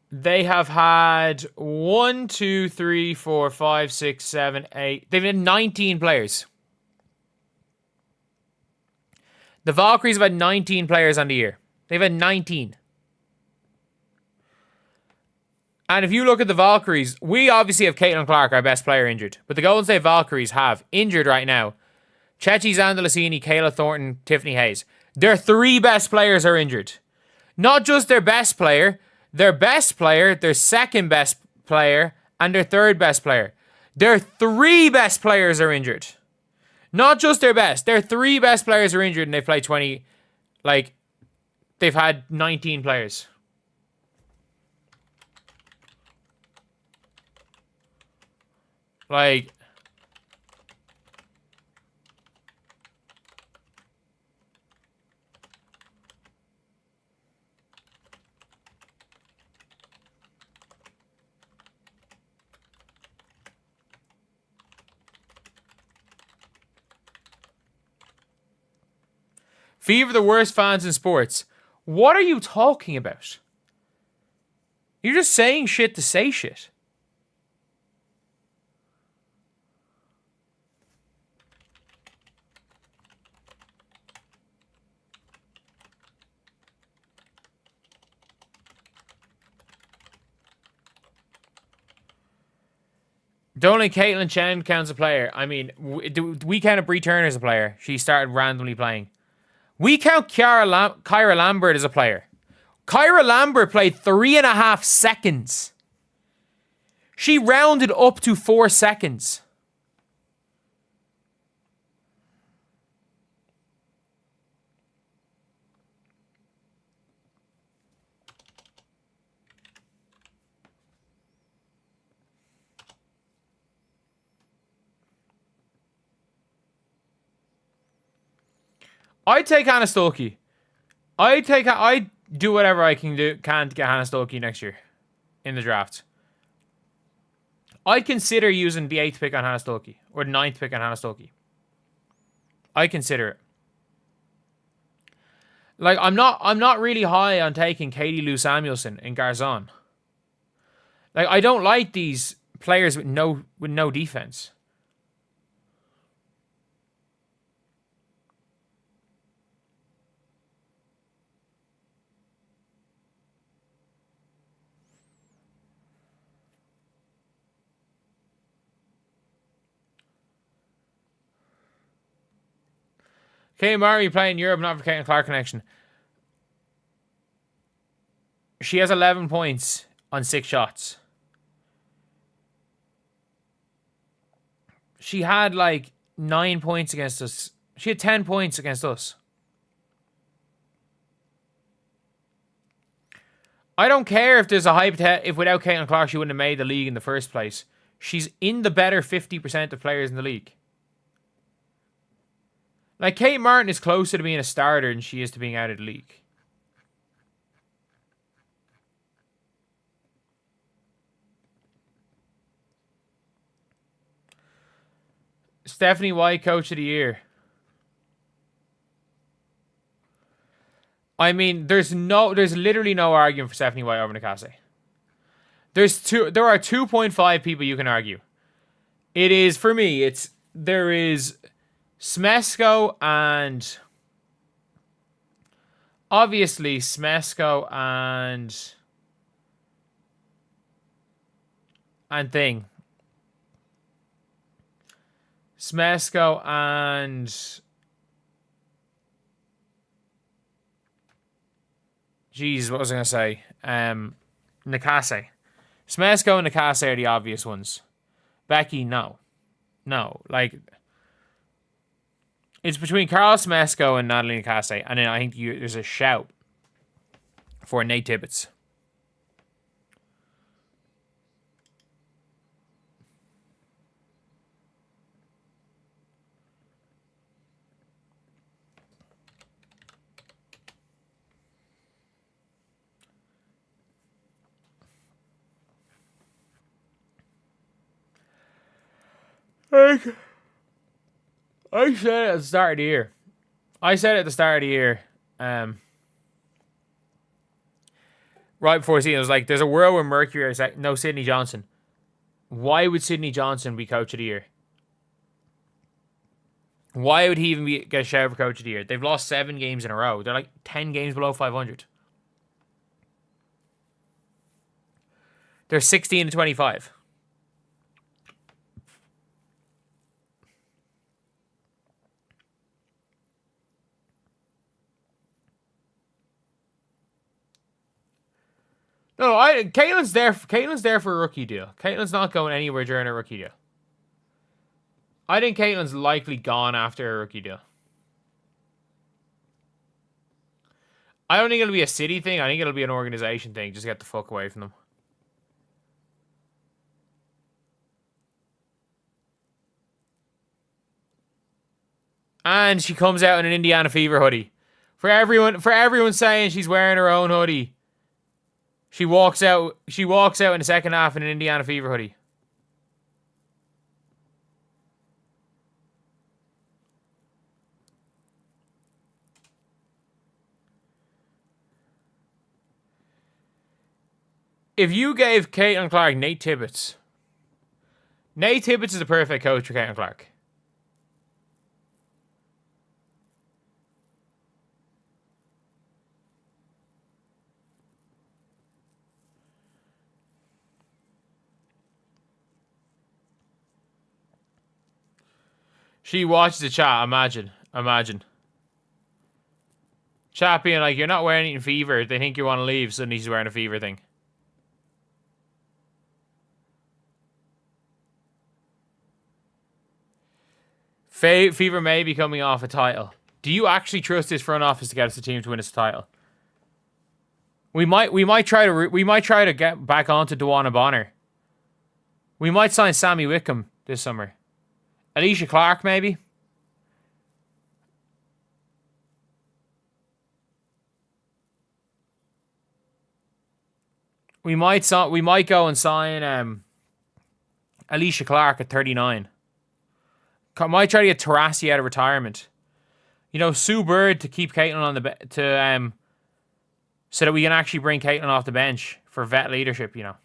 they have had 1, 2, 3, 4, 5, 6, 7, 8. They've had 19 players. The Valkyries have had 19 players on the year. They've had 19. And if you look at the Valkyries, we obviously have Caitlin Clark, our best player, injured. But the Golden State Valkyries have injured right now Chechi Zandalasini, Kayla Thornton, Tiffany Hayes. Their 3 best players are injured. Not just their best player, their second best player, and their third best player. Their 3 best players are injured. Not just their best. Their 3 best players are injured and they've played 20. Like, they've had 19 players. Like, Fever, the worst fans in sports. What are you talking about? You're just saying shit to say shit. Don't think Caitlin Chen counts a player. I mean, we count Bree Turner as a player. She started randomly playing. We count Kyra Lambert as a player. Kyra Lambert played 3.5 seconds. She rounded up to 4 seconds. I'd take Hannah Stolke. I'd do whatever I can to get Hannah Stolke next year in the draft. I'd consider using the 8th pick on Hannah Stolke or the 9th pick on Hannah Stolke. I'd consider it. Like, I'm not really high on taking Katie Lou Samuelson and Garzon. Like, I don't like these players with no defense. Kate Martin playing in Europe, not for Caitlin Clark connection. She has 11 points on 6 shots. She had like 9 points against us. She had 10 points against us. I don't care if there's a hypothetical. If without Caitlin Clark, she wouldn't have made the league in the first place. She's in the better 50% of players in the league. Like, Kate Martin is closer to being a starter than she is to being out of the league. Stephanie White, Coach of the Year. I mean, there's literally no argument for Stephanie White over Nakase. There are 2.5 people you can argue. It is, for me, there is Smesko and obviously Smesko and thing. Smesko and jeez, what was I gonna say? Nakase. Smesko and Nakase are the obvious ones. Becky, no. Like, it's between Carl Smesko and Natalie Nakase, and then I think there's a shout for Nate Tibbetts. I said it at the start of the year. Right before the season, I was like, there's a world where Mercury is like, no, Sydney Johnson. Why would Sydney Johnson be Coach of the Year? Why would he even get a shout for Coach of the Year? They've lost 7 games in a row. They're like 10 games below 500. They're 16-25. No, Caitlin's there for a rookie deal. Caitlin's not going anywhere during a rookie deal. I think Caitlin's likely gone after a rookie deal. I don't think it'll be a city thing. I think it'll be an organization thing. Just get the fuck away from them. And she comes out in an Indiana Fever hoodie. For everyone saying she's wearing her own hoodie. She walks out in the second half in an Indiana Fever hoodie. If you gave Caitlin Clark Nate Tibbetts is a perfect coach for Caitlin Clark. She watches the chat, imagine. Chat being like, you're not wearing it in Fever. They think you want to leave, suddenly she's wearing a Fever thing. Fever may be coming off a title. Do you actually trust this front office to get us the team to win this title? We might try to get back onto Dewana Bonner. We might sign Sammy Wickham this summer. Alicia Clark, maybe. We might go and sign Alicia Clark at 39. Might try to get Taurasi out of retirement. You know, Sue Bird to keep Caitlin on the so that we can actually bring Caitlin off the bench for vet leadership. You know,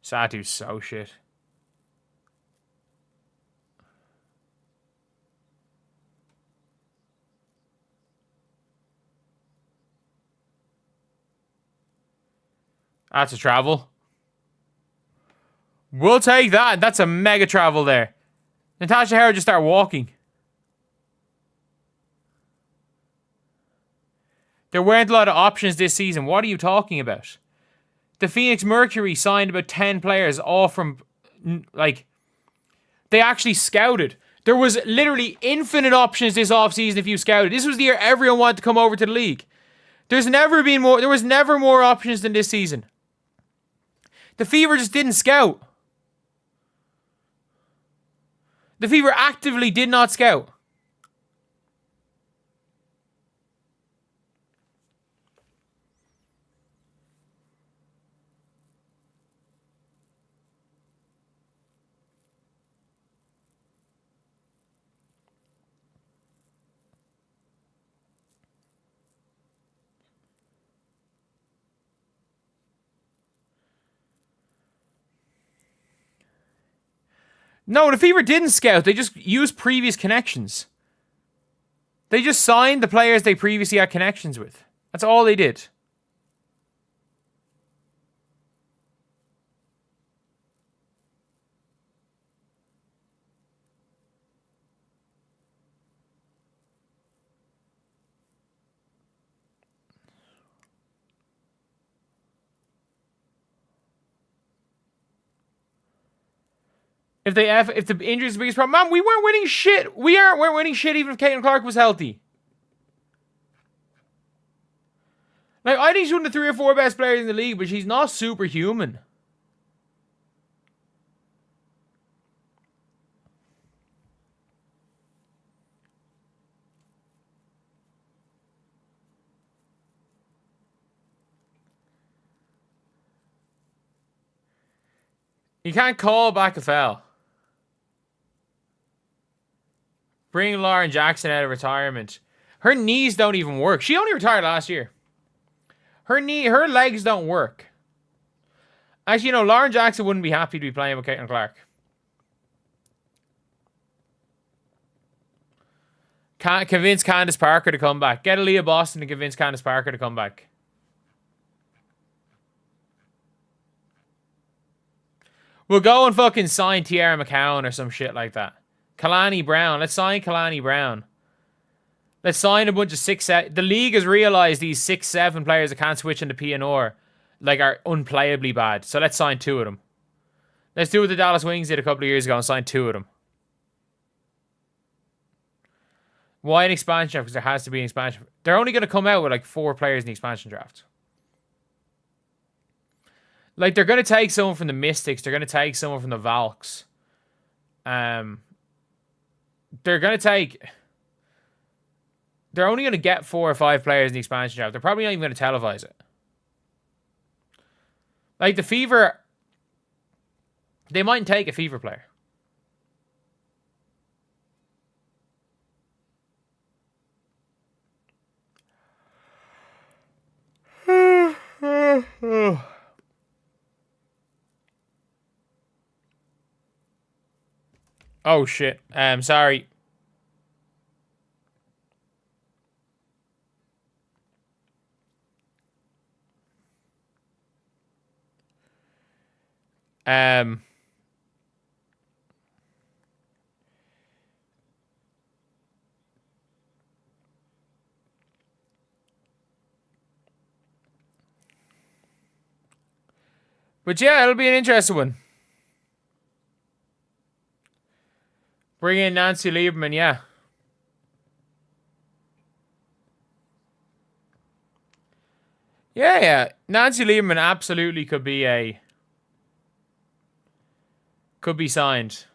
Satu's so shit. That's a travel. We'll take that. That's a mega travel there. Natasha Howard just started walking. There weren't a lot of options this season. What are you talking about? The Phoenix Mercury signed about 10 players, all from, like, they actually scouted. There was literally infinite options this offseason if you scouted. This was the year everyone wanted to come over to the league. There was never more options than this season. The Fever just didn't scout. The Fever actively did not scout. No, the Fever didn't scout. They just used previous connections. They just signed the players they previously had connections with. That's all they did. If the injury is the biggest problem, man, we weren't winning shit. We weren't winning shit even if Caitlin Clark was healthy. Like, I think she's one of the 3 or 4 best players in the league, but she's not superhuman. You can't call back a foul. Bring Lauren Jackson out of retirement. Her knees don't even work. She only retired last year. Her legs don't work. Actually, Lauren Jackson wouldn't be happy to be playing with Caitlin Clark. Can't convince Candace Parker to come back. Get Aaliyah Boston to convince Candace Parker to come back. We'll go and fucking sign Tiara McCowan or some shit like that. Kalani Brown. Let's sign Kalani Brown. Let's sign a bunch of 6-7. The league has realized these 6-7 players that can't switch into PNR are unplayably bad. So let's sign 2 of them. Let's do what the Dallas Wings did a couple of years ago and sign 2 of them. Why an expansion draft? Because there has to be an expansion. They're only going to come out with 4 players in the expansion draft. They're going to take someone from the Mystics. They're going to take someone from the Valks. They're only going to get 4 or 5 players in the expansion draft. They're probably not even going to televise it. The Fever, they mightn't take a Fever player. Oh shit. Sorry. But yeah, it'll be an interesting one. Bring in Nancy Lieberman, yeah. Yeah. Nancy Lieberman absolutely could be signed.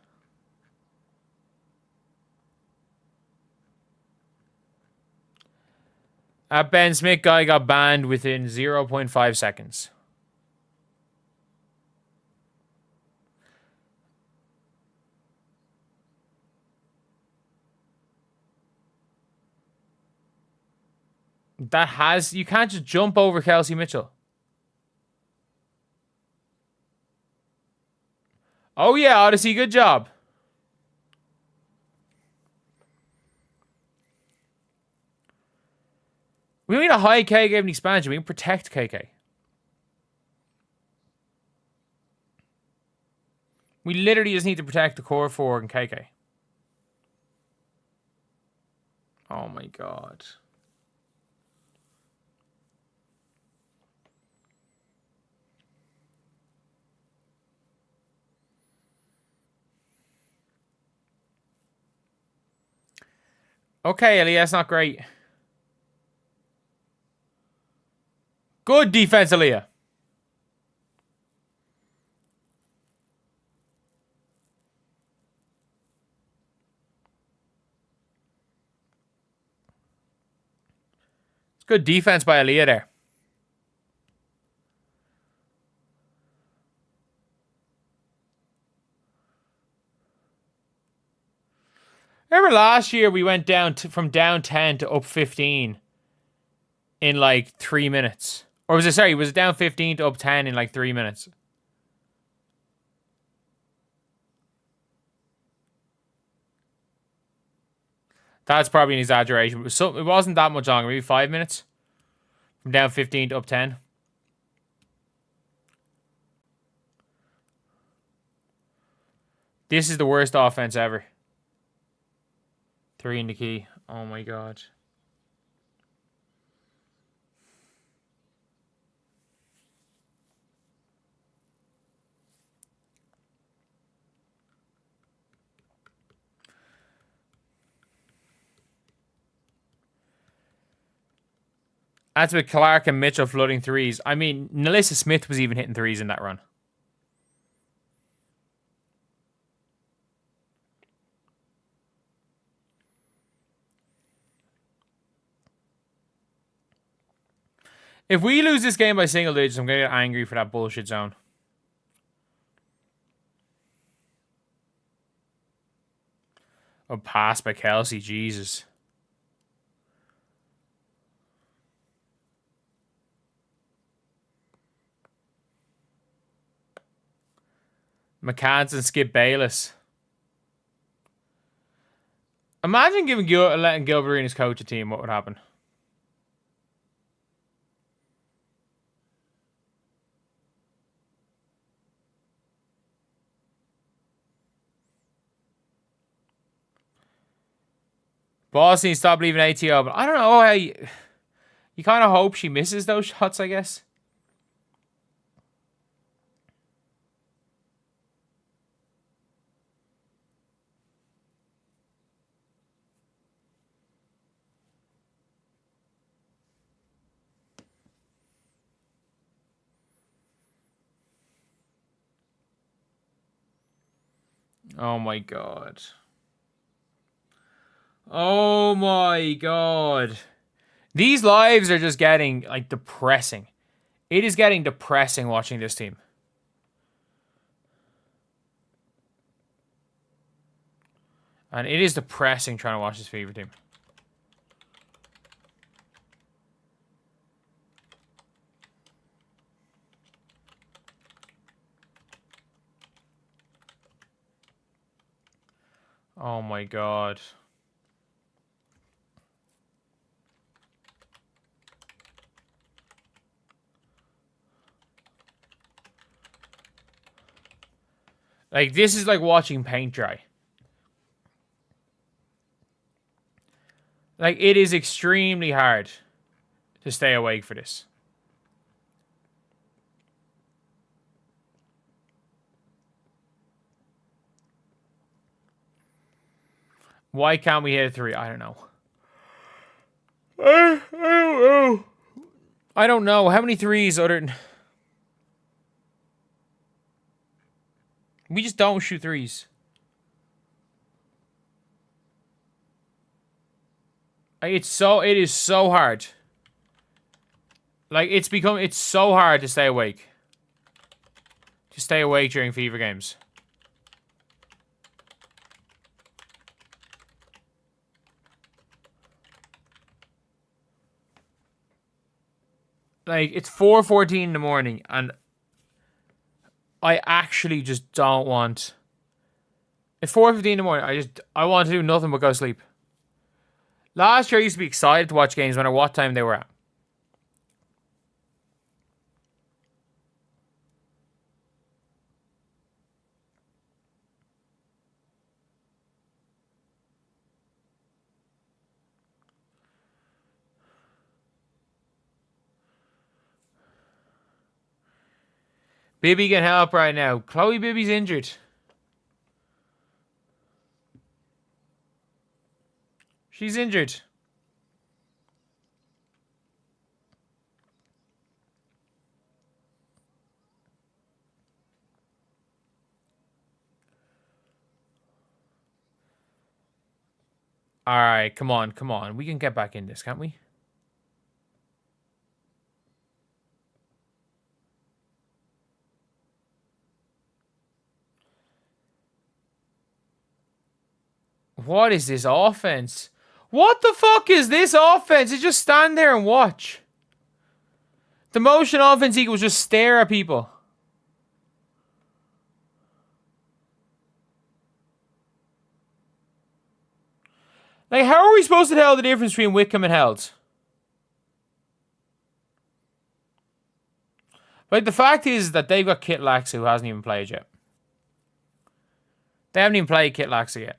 That Ben Smith guy got banned within 0.5 seconds. You can't just jump over Kelsey Mitchell. Oh yeah, Odyssey, good job. We need a high KK in expansion. We can protect KK. We literally just need to protect the core 4 and KK. Oh my god. Okay, Ellie, that's not great. Good defense, Aaliyah. It's good defense by Aaliyah there. Remember last year we went down from down 10 to up 15 in like 3 minutes. Or was it, sorry, was it down 15 to up 10 in like 3 minutes? That's probably an exaggeration. It wasn't that much longer, maybe 5 minutes. From down 15 to up 10. This is the worst offense ever. 3 in the key. Oh my god. That's with Clark and Mitchell flooding threes. I mean, Nalissa Smith was even hitting threes in that run. If we lose this game by single digits, I'm going to get angry for that bullshit zone. Oh, pass by Kelsey. Jesus. McCants and Skip Bayless. Imagine letting Gilbert Arenas coach a team. What would happen? Boston, stop leaving ATO, but I don't know how you kind of hope she misses those shots, I guess. Oh my god. Oh my god. These lives are just getting, like, depressing. It is getting depressing watching this team. And it is depressing trying to watch this Fever team. Oh my god. Like, this is like watching paint dry. Like, it is extremely hard to stay awake for this. Why can't we hit a three? I don't know. I don't know. I don't know. How many threes other than... We just don't shoot threes. Like, it is so hard. Like, it's so hard to stay awake. To stay awake during Fever games. Like, it's 4:14 in the morning, and I actually just don't want... It's 4:15 in the morning. I want to do nothing but go to sleep. Last year, I used to be excited to watch games no matter what time they were at. Bibby can help right now. Chloe Bibby's injured. She's injured. Alright, come on, come on. We can get back in this, can't we? What is this offense? What the fuck is this offense? You just stand there and watch. The motion offense equals just stare at people. Like, how are we supposed to tell the difference between Wickham and Held? Like, the fact is that they've got Kit Laxa who hasn't even played yet. They haven't even played Kit Laxa yet.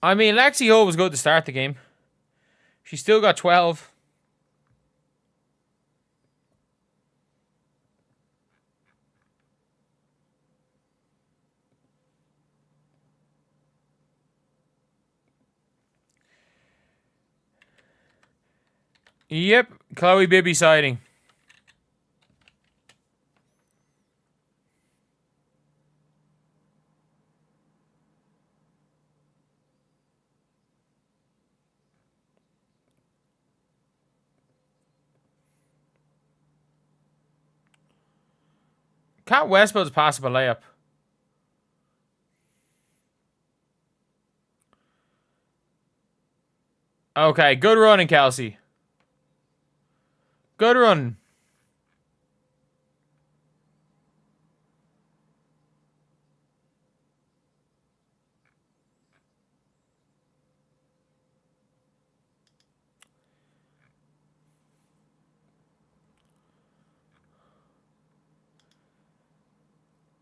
I mean, Lexi Hull was good to start the game. She still got 12. Yep, Chloe Bibby sighting. Cat Westbrook's possible layup. Okay, good running, Kelsey. Good run.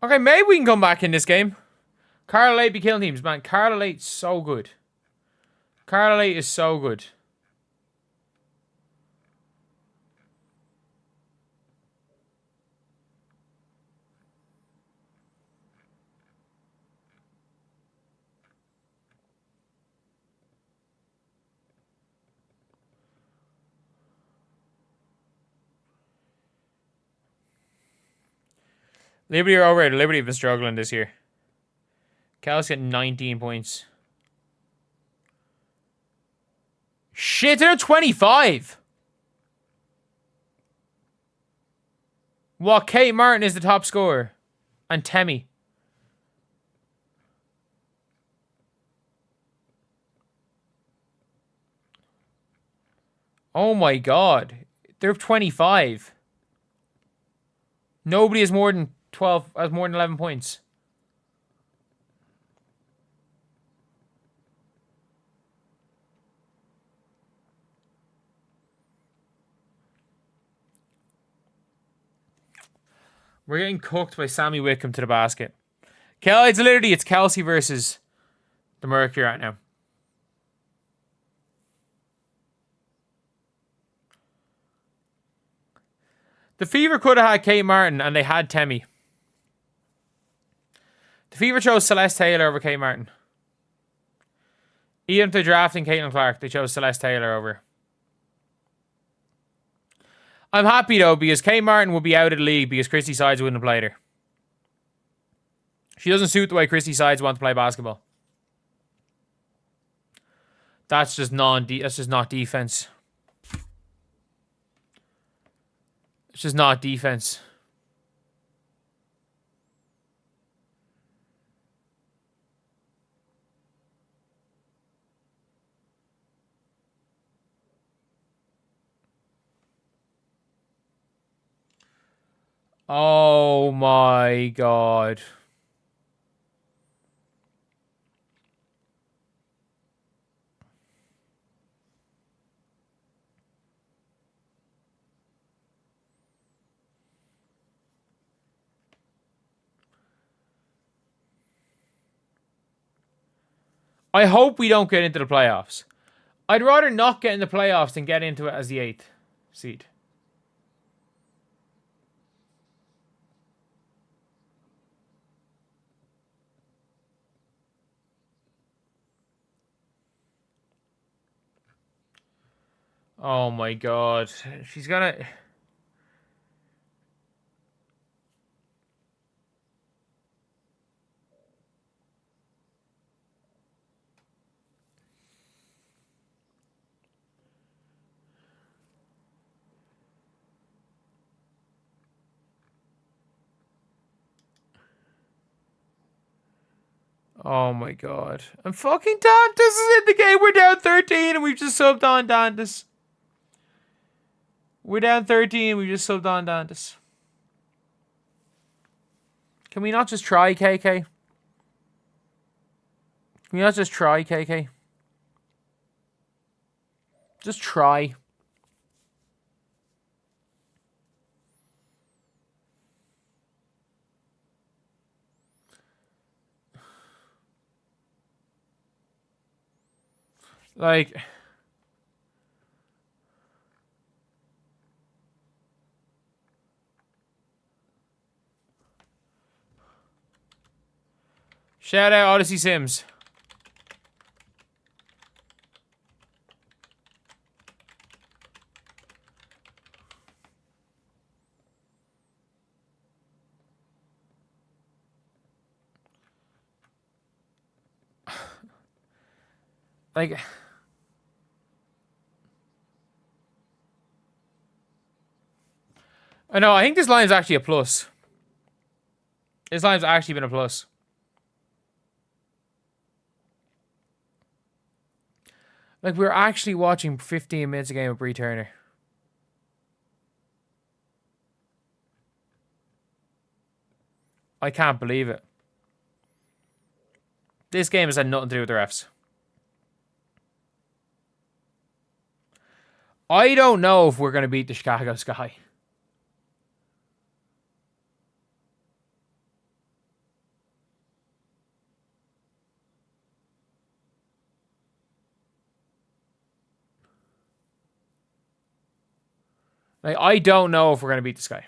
Okay, maybe we can come back in this game. Carla Late be killing teams, man. Carla Late's so good. Carla Late is so good. Liberty are over. Liberty have been struggling this year. Kelsey got 19 points. Shit, they're 25. What? Kate Martin is the top scorer. And Temi. Oh my god. They're 25. Nobody has more than 12, has more than 11 points. We're getting cooked by Sammy Wickham to the basket. It's Kelsey versus the Mercury right now. The Fever could have had Kate Martin and they had Temi. The Fever chose Celeste Taylor over Kate Martin. Even if they're drafting Caitlin Clark, they chose Celeste Taylor over. I'm happy though because Kate Martin will be out of the league because Christy Sides wouldn't have played her. She doesn't suit the way Christy Sides want to play basketball. That's just not defense. It's just not defense. Oh my god. I hope we don't get into the playoffs. I'd rather not get in the playoffs than get into it as the 8th seed. Oh my god. She's gonna... Oh my god. I'm fucking Dantas is in the game. We're down 13 and we've just subbed on Dantas. We're down 13 and we just subbed on Dantas. Can we not just try, KK? Can we not just try, KK? Just try. Like... Shout out Odyssey Sims. Like... I know, I think this line's actually a plus. This line's actually been a plus. Like, we're actually watching 15 minutes a game of Bree Turner. I can't believe it. This game has had nothing to do with the refs. I don't know if we're going to beat the Chicago Sky. Like, I don't know if we're going to beat the Sky.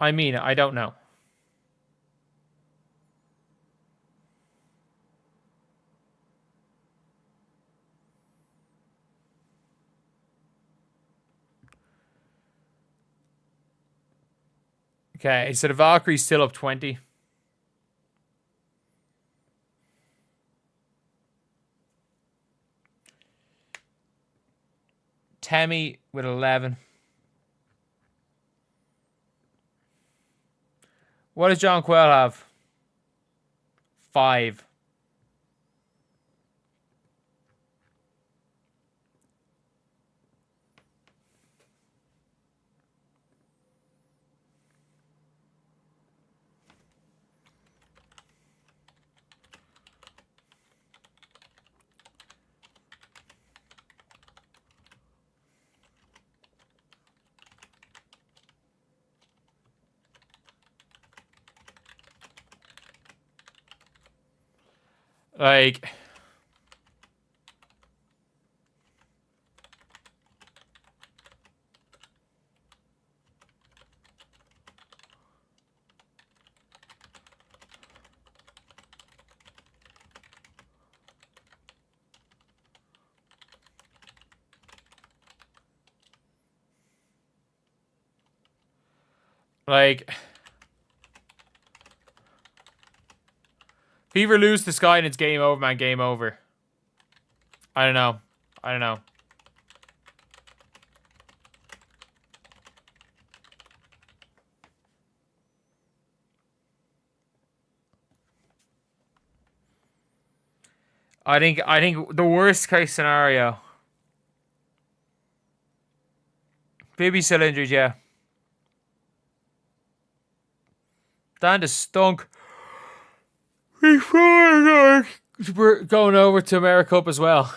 I mean, I don't know. Okay, so the Valkyrie's still up 20. Tammy with 11. What does John Quell have? 5. Like... Like... Fever lose to Sky and it's game over, man. Game over. I don't know. I don't know. I think the worst case scenario. Baby still injured, yeah. Dan just stunk. We're going over to America Cup as well.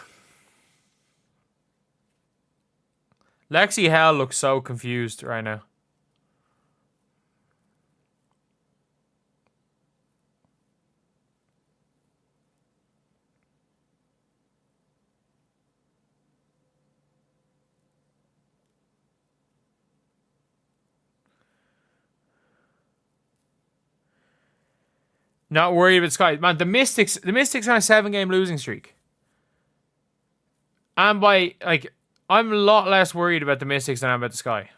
Lexi Hell looks so confused right now. Not worried about Sky. Man, the Mystics on a 7-game losing streak. And by, like, I'm a lot less worried about the Mystics than I'm about the Sky.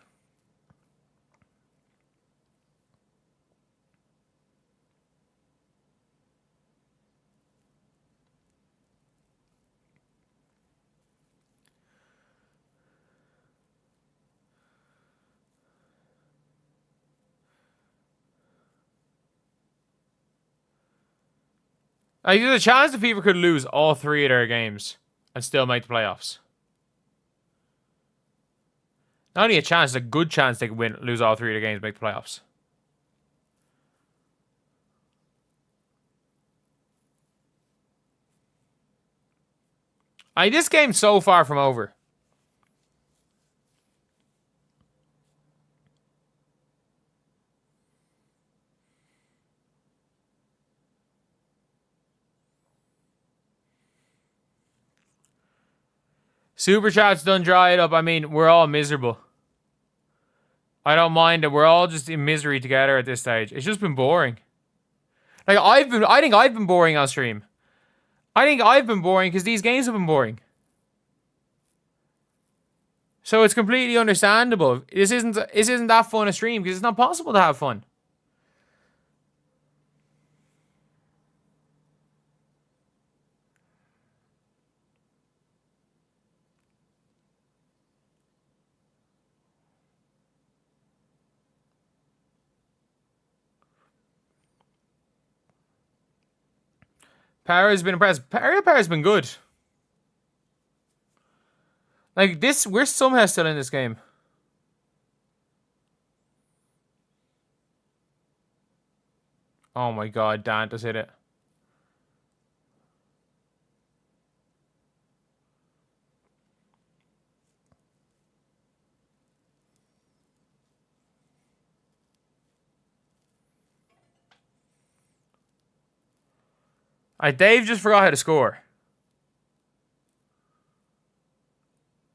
Like, there's a chance the Fever could lose all 3 of their games and still make the playoffs. Not only a chance, it's a good chance they could lose all 3 of their games and make the playoffs. This game's so far from over. Super Chat's done dry it up. I mean, we're all miserable. I don't mind it. We're all just in misery together at this stage. It's just been boring. Like, I think I've been boring on stream. I think I've been boring because these games have been boring. So it's completely understandable. This isn't that fun a stream because it's not possible to have fun. Para's been impressed. Para's been good. Like, this, we're somehow still in this game. Oh my god, Dan just hit it. Dave just forgot how to score.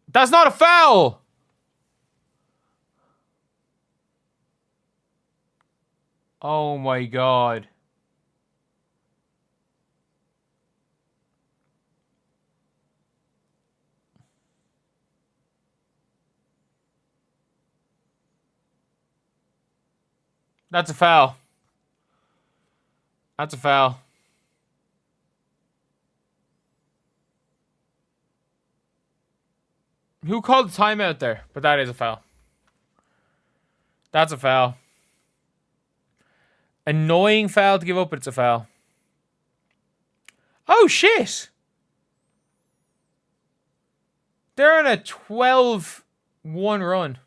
That's not a foul! Oh my god. That's a foul. That's a foul. Who called the timeout there? But that is a foul. That's a foul. Annoying foul to give up, but it's a foul. Oh, shit! They're on a 12-1 run.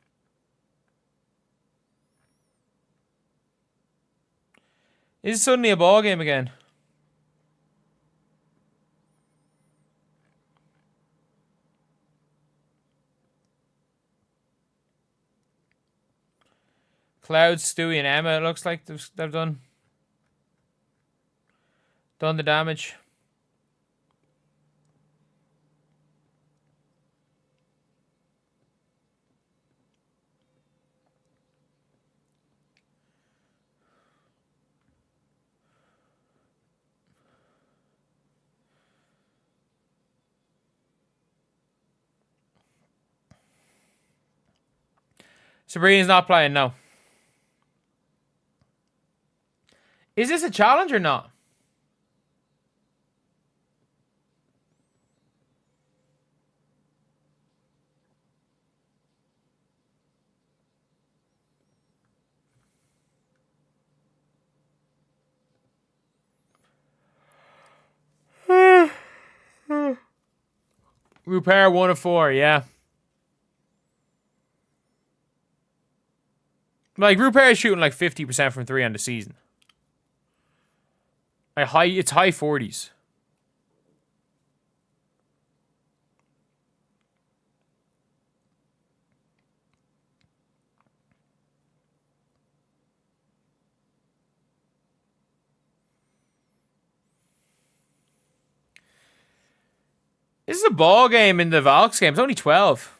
Is it suddenly a ball game again? Cloud, Stewie, and Emma, it looks like they've done the damage. Sabrina's not playing, no. Is this a challenge or not? Rupert 1 of 4, yeah. Like, Rupert is shooting like 50% from 3 on the season. It's high 40s. This is a ball game in the Valks game. It's only 12.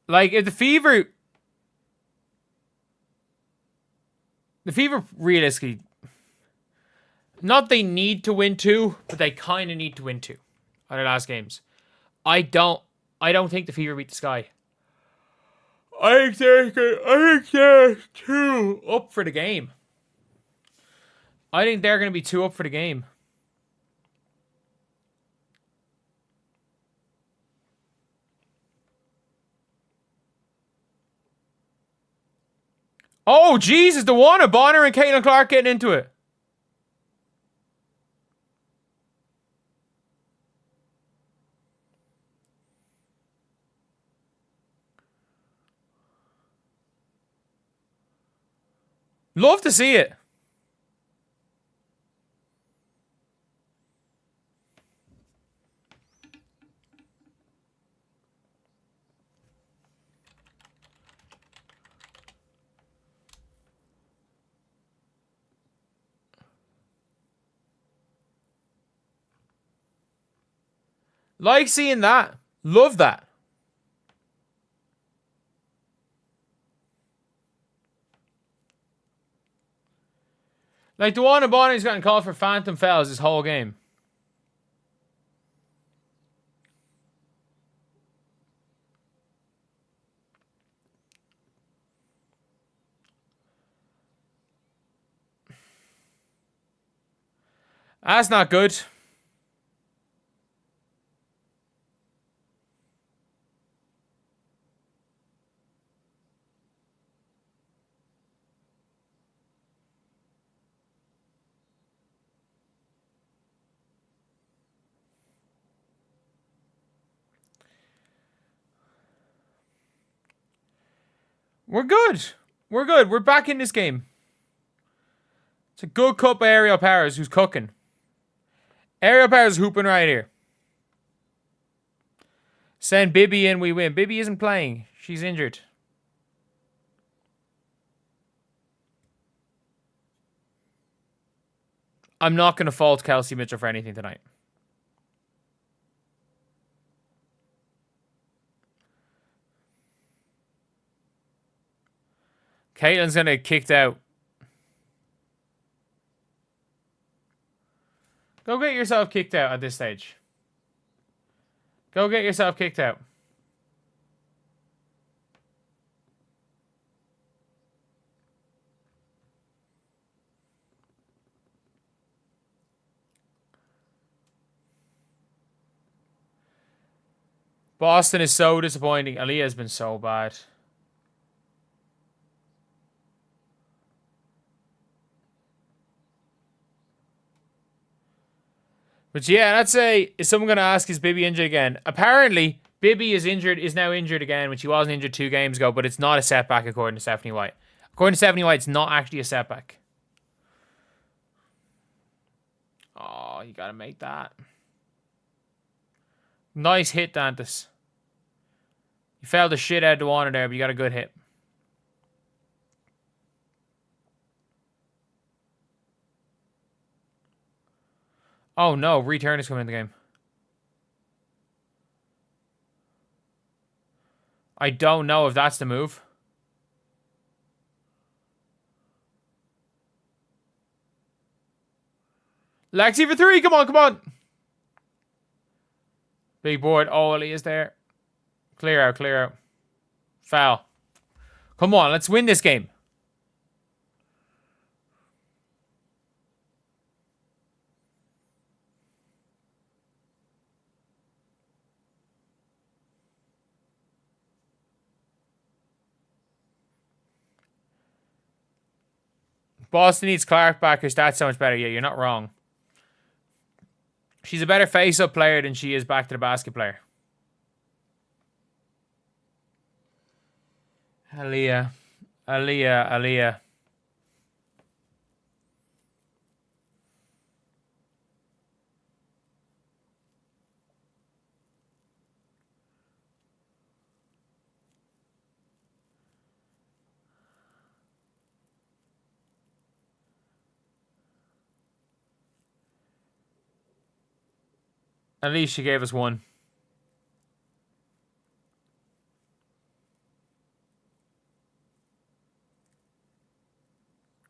Like, if the Fever realistically, not they need to win 2, but they kind of need to win 2 on their last games. I don't think the Fever beat the Sky. I think they're 2 up for the game. I think they're going to be 2 up for the game. Oh, Jesus, the one, Bonner and Caitlin Clark getting into it. Love to see it. Like seeing that. Love that. Like, the one Bonner's gotten called for phantom fouls this whole game. That's not good. We're good. We're good. We're back in this game. It's a good cup by Ariel Powers, who's cooking. Ariel Powers hooping right here. Send Bibby in, we win. Bibby isn't playing. She's injured. I'm not going to fault Kelsey Mitchell for anything tonight. Caitlin's going to get kicked out. Go get yourself kicked out at this stage. Go get yourself kicked out. Boston is so disappointing. Aaliyah has been so bad. But yeah, I'd say, is someone going to ask, is Bibby injured again? Apparently, Bibby is now injured again, when she wasn't injured 2 games ago, but it's not a setback according to Stephanie White. According to Stephanie White, it's not actually a setback. Oh, you got to make that. Nice hit, Dantas. You fell the shit out of the water there, but you got a good hit. Oh no, return is coming in the game. I don't know if that's the move. Lexi for 3, come on, come on. Big board, Oli is there. Clear out, clear out. Foul. Come on, let's win this game. Boston needs Clark back. Her stats so much better. Yeah, you're not wrong. She's a better face-up player than she is back to the basket player. Aaliyah. Aaliyah. Aaliyah. At least she gave us one.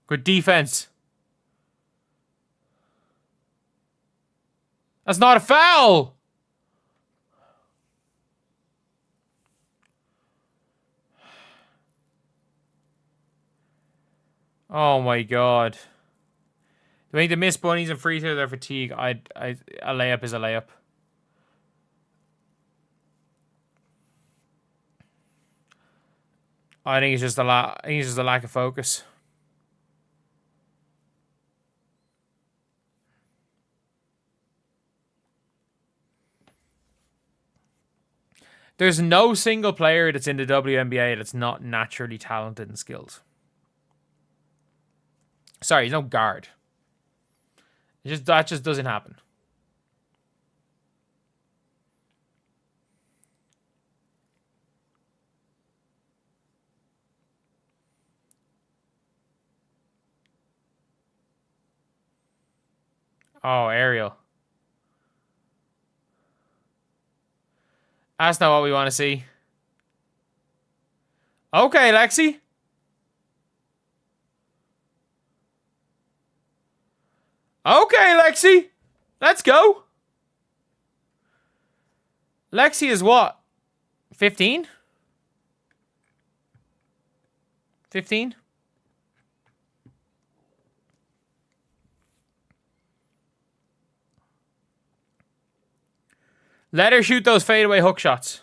Good defense. That's not a foul. Oh my god. Do I think the missed bunnies and free throws are fatigue? A layup is a layup. I think it's just a lack of focus. There's no single player that's in the WNBA that's not naturally talented and skilled. Sorry, he's no guard. That just doesn't happen. Oh, Ariel. That's not what we want to see. Okay, Lexi. Okay, Lexi. Let's go. Lexi is what? 15? 15? Let her shoot those fadeaway hook shots.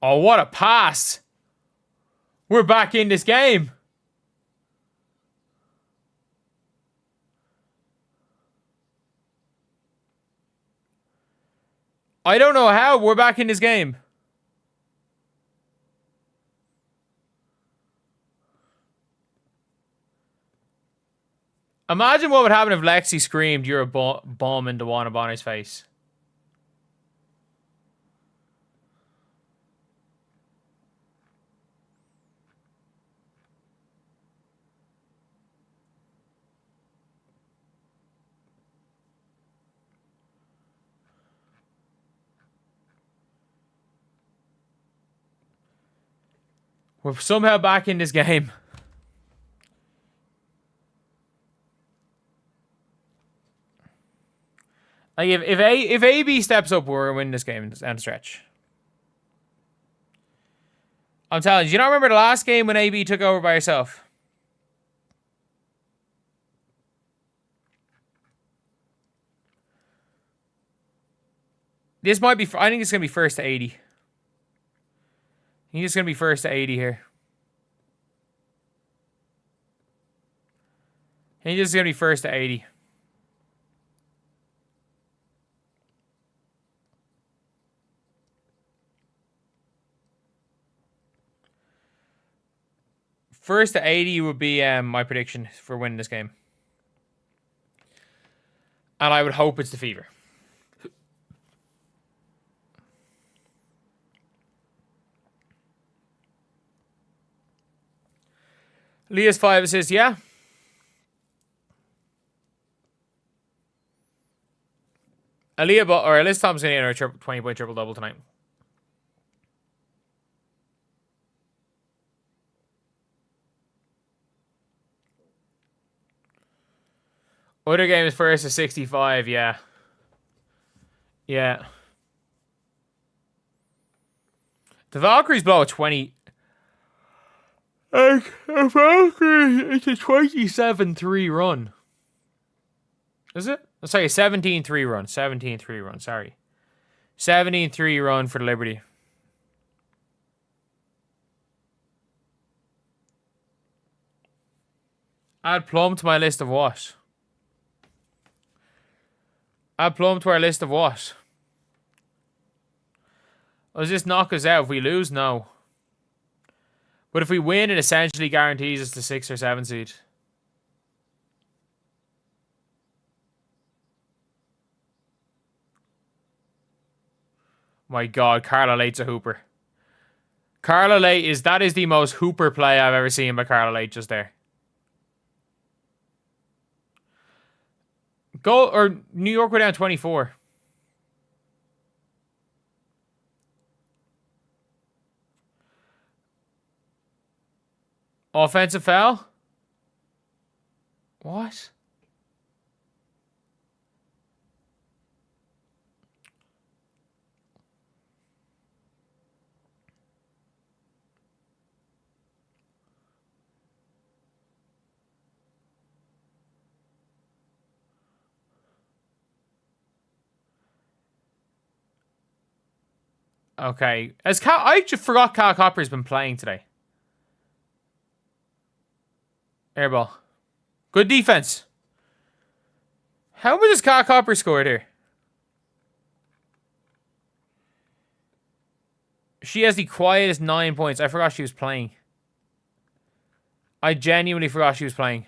Oh, what a pass. We're back in this game. I don't know how we're back in this game. Imagine what would happen if Lexi screamed, "You're a bomb" into Juana Bonner's face. We're somehow back in this game. Like if AB steps up, we're winning this game down the stretch. I'm telling you, you don't remember the last game when AB took over by herself? This might be. I think it's gonna be first to 80. He's going to be first to 80 here. He's just going to be first to 80. First to 80 would be my prediction for winning this game. And I would hope it's the Fever. Leah's 5 assists, yeah. Alyssa Thompson in her 20-point triple-double tonight. Other game is first to 65, yeah. Yeah. The Valkyries blow a 20... It's a 27-3 run. Is it? Sorry, 17-3 run. 17-3 run, sorry. 17-3 run for the Liberty. Add Plum to my list of what? Add Plum to our list of what? Does this knock us out if we lose? No. But if we win, it essentially guarantees us the 6 or 7 seed. My God, Carla Late's a hooper. Carla Late that is the most hooper play I've ever seen by Carla Late just there. Goal or New York were down 24. Offensive foul? What? Okay. I just forgot Cal Copper's been playing today. Airball. Good defense. How much has Cal Copper scored here? She has the quietest 9 points. I forgot she was playing. I genuinely forgot she was playing.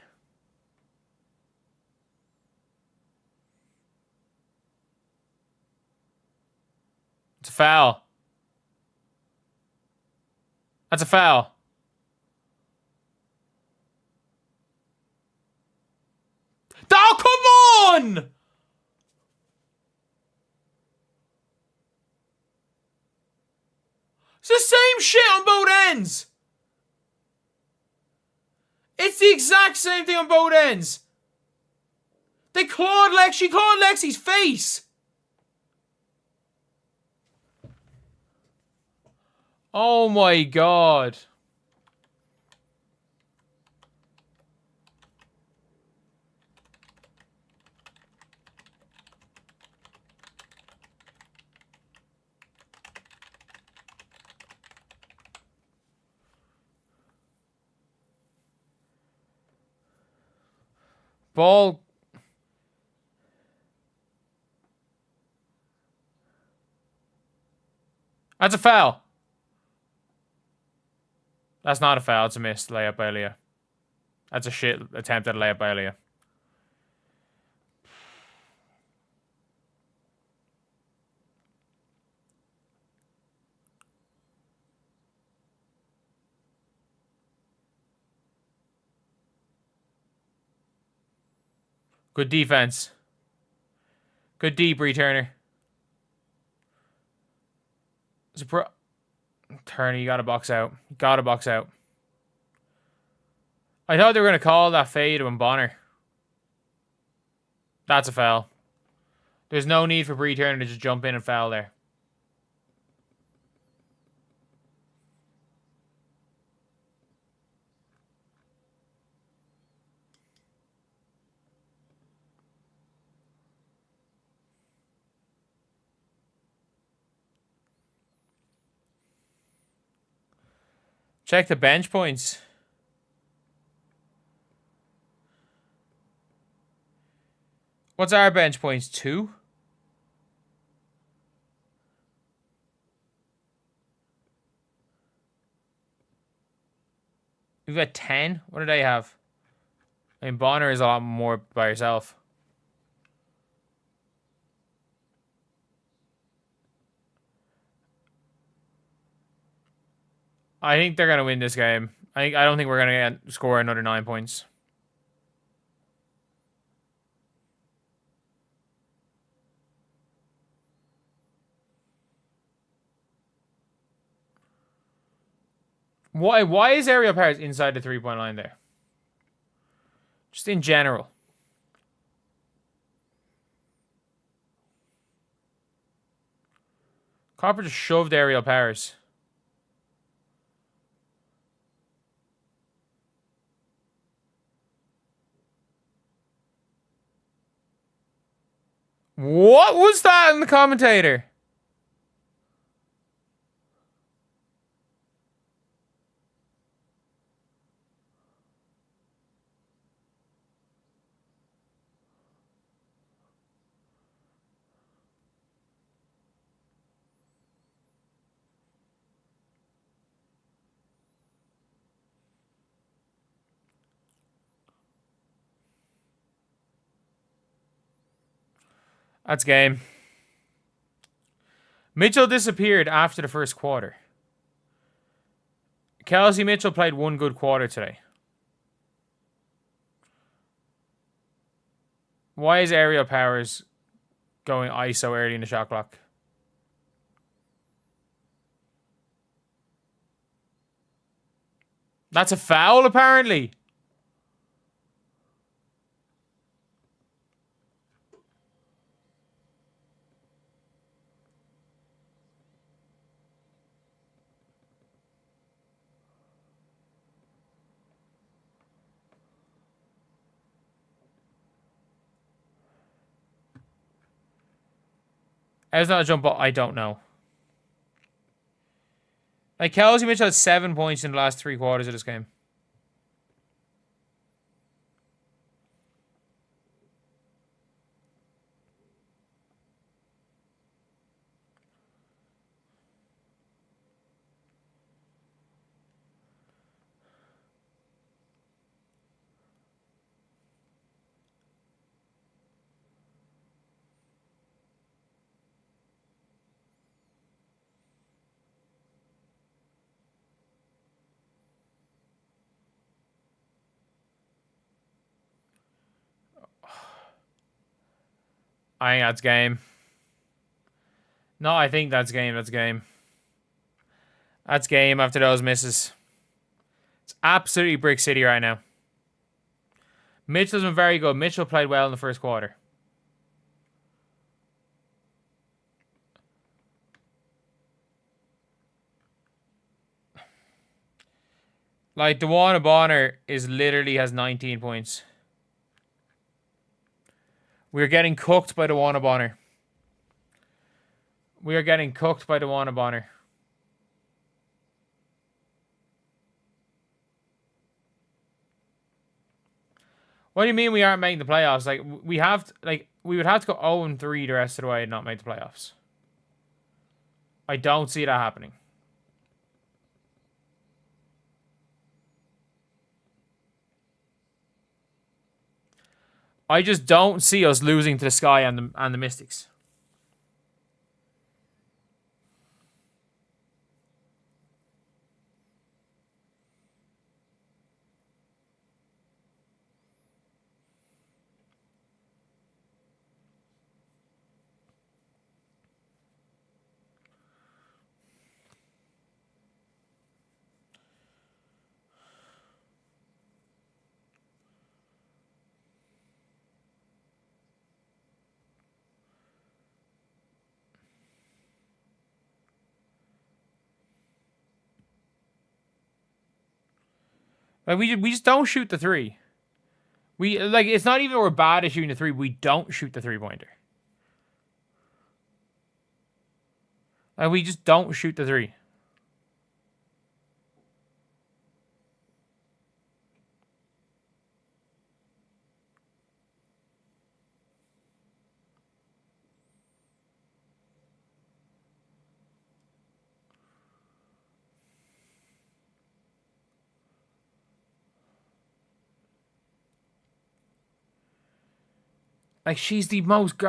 It's a foul. That's a foul. Oh, come on! It's the same shit on both ends. It's the exact same thing on both ends. She clawed Lexi's face. Oh my god. Ball. That's a foul. That's not a foul. It's a missed layup by Aaliyah. That's a shit attempt at a layup by Aaliyah. Good defense. Good D, Bree Turner. Turner, you gotta box out. You gotta box out. I thought they were gonna call that fade on Bonner. That's a foul. There's no need for Bree Turner to just jump in and foul there. Check the bench points. What's our bench points? 2? We've got 10? What do they have? I mean, Bonner is a lot more by herself. I think they're going to win this game. I don't think we're going to score another 9 points. Why is Ariel Paris inside the 3-point line there? Just in general. Copper just shoved Ariel Paris. What was that in the commentator? That's game. Mitchell disappeared after the first quarter. Kelsey Mitchell played one good quarter today. Why is Aerial Powers going ISO early in the shot clock? That's a foul, apparently. That's not a jump ball. I don't know. Like, Kelsey Mitchell had 7 points in the last 3 quarters of this game. I think that's game. No, I think that's game. That's game. That's game after those misses. It's absolutely Brick City right now. Mitchell's been very good. Mitchell played well in the first quarter. Like, DeWanna Bonner is literally has 19 points. We're getting cooked by DeWanna Bonner. We are getting cooked by DeWanna Bonner. What do you mean we aren't making the playoffs? Like, we have to, like, we would have to go 0-3 the rest of the way and not make the playoffs. I don't see that happening. I just don't see us losing to the Sky and the Mystics. Like, we just don't shoot the 3. We, like, it's not even that we're bad at shooting the 3. We don't shoot the 3-pointer. Like, we just don't shoot the 3. Like, she's the most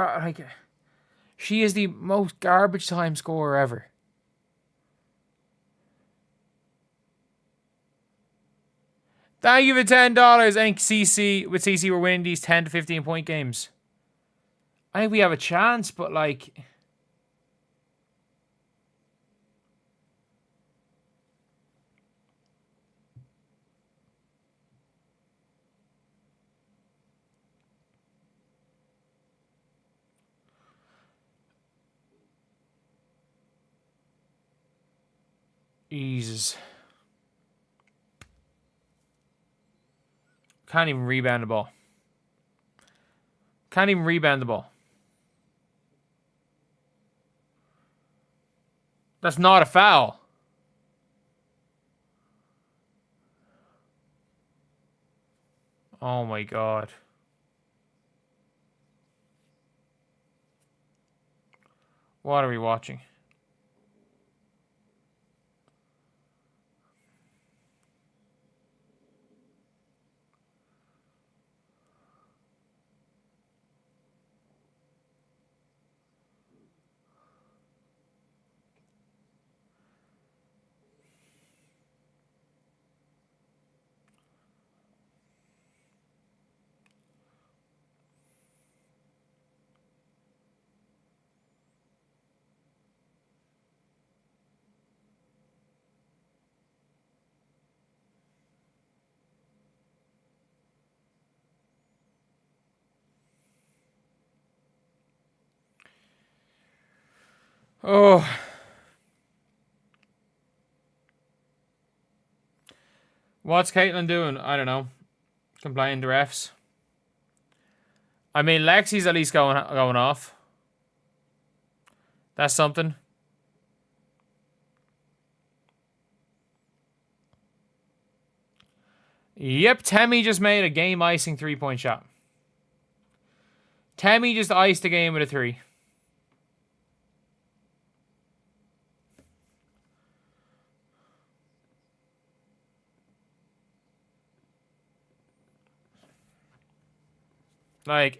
she is the most garbage time scorer ever. Thank you for $10. I think with CC, we're winning these 10 to 15 point games. I think we have a chance, but like, Jesus. Can't even rebound the ball. Can't even rebound the ball. That's not a foul. Oh my God. What are we watching? Oh. What's Caitlin doing? I don't know. Complaining to refs. I mean, Lexi's at least going off. That's something. Yep, Temi just made a game icing 3-point shot. Temi just iced the game with a 3. Like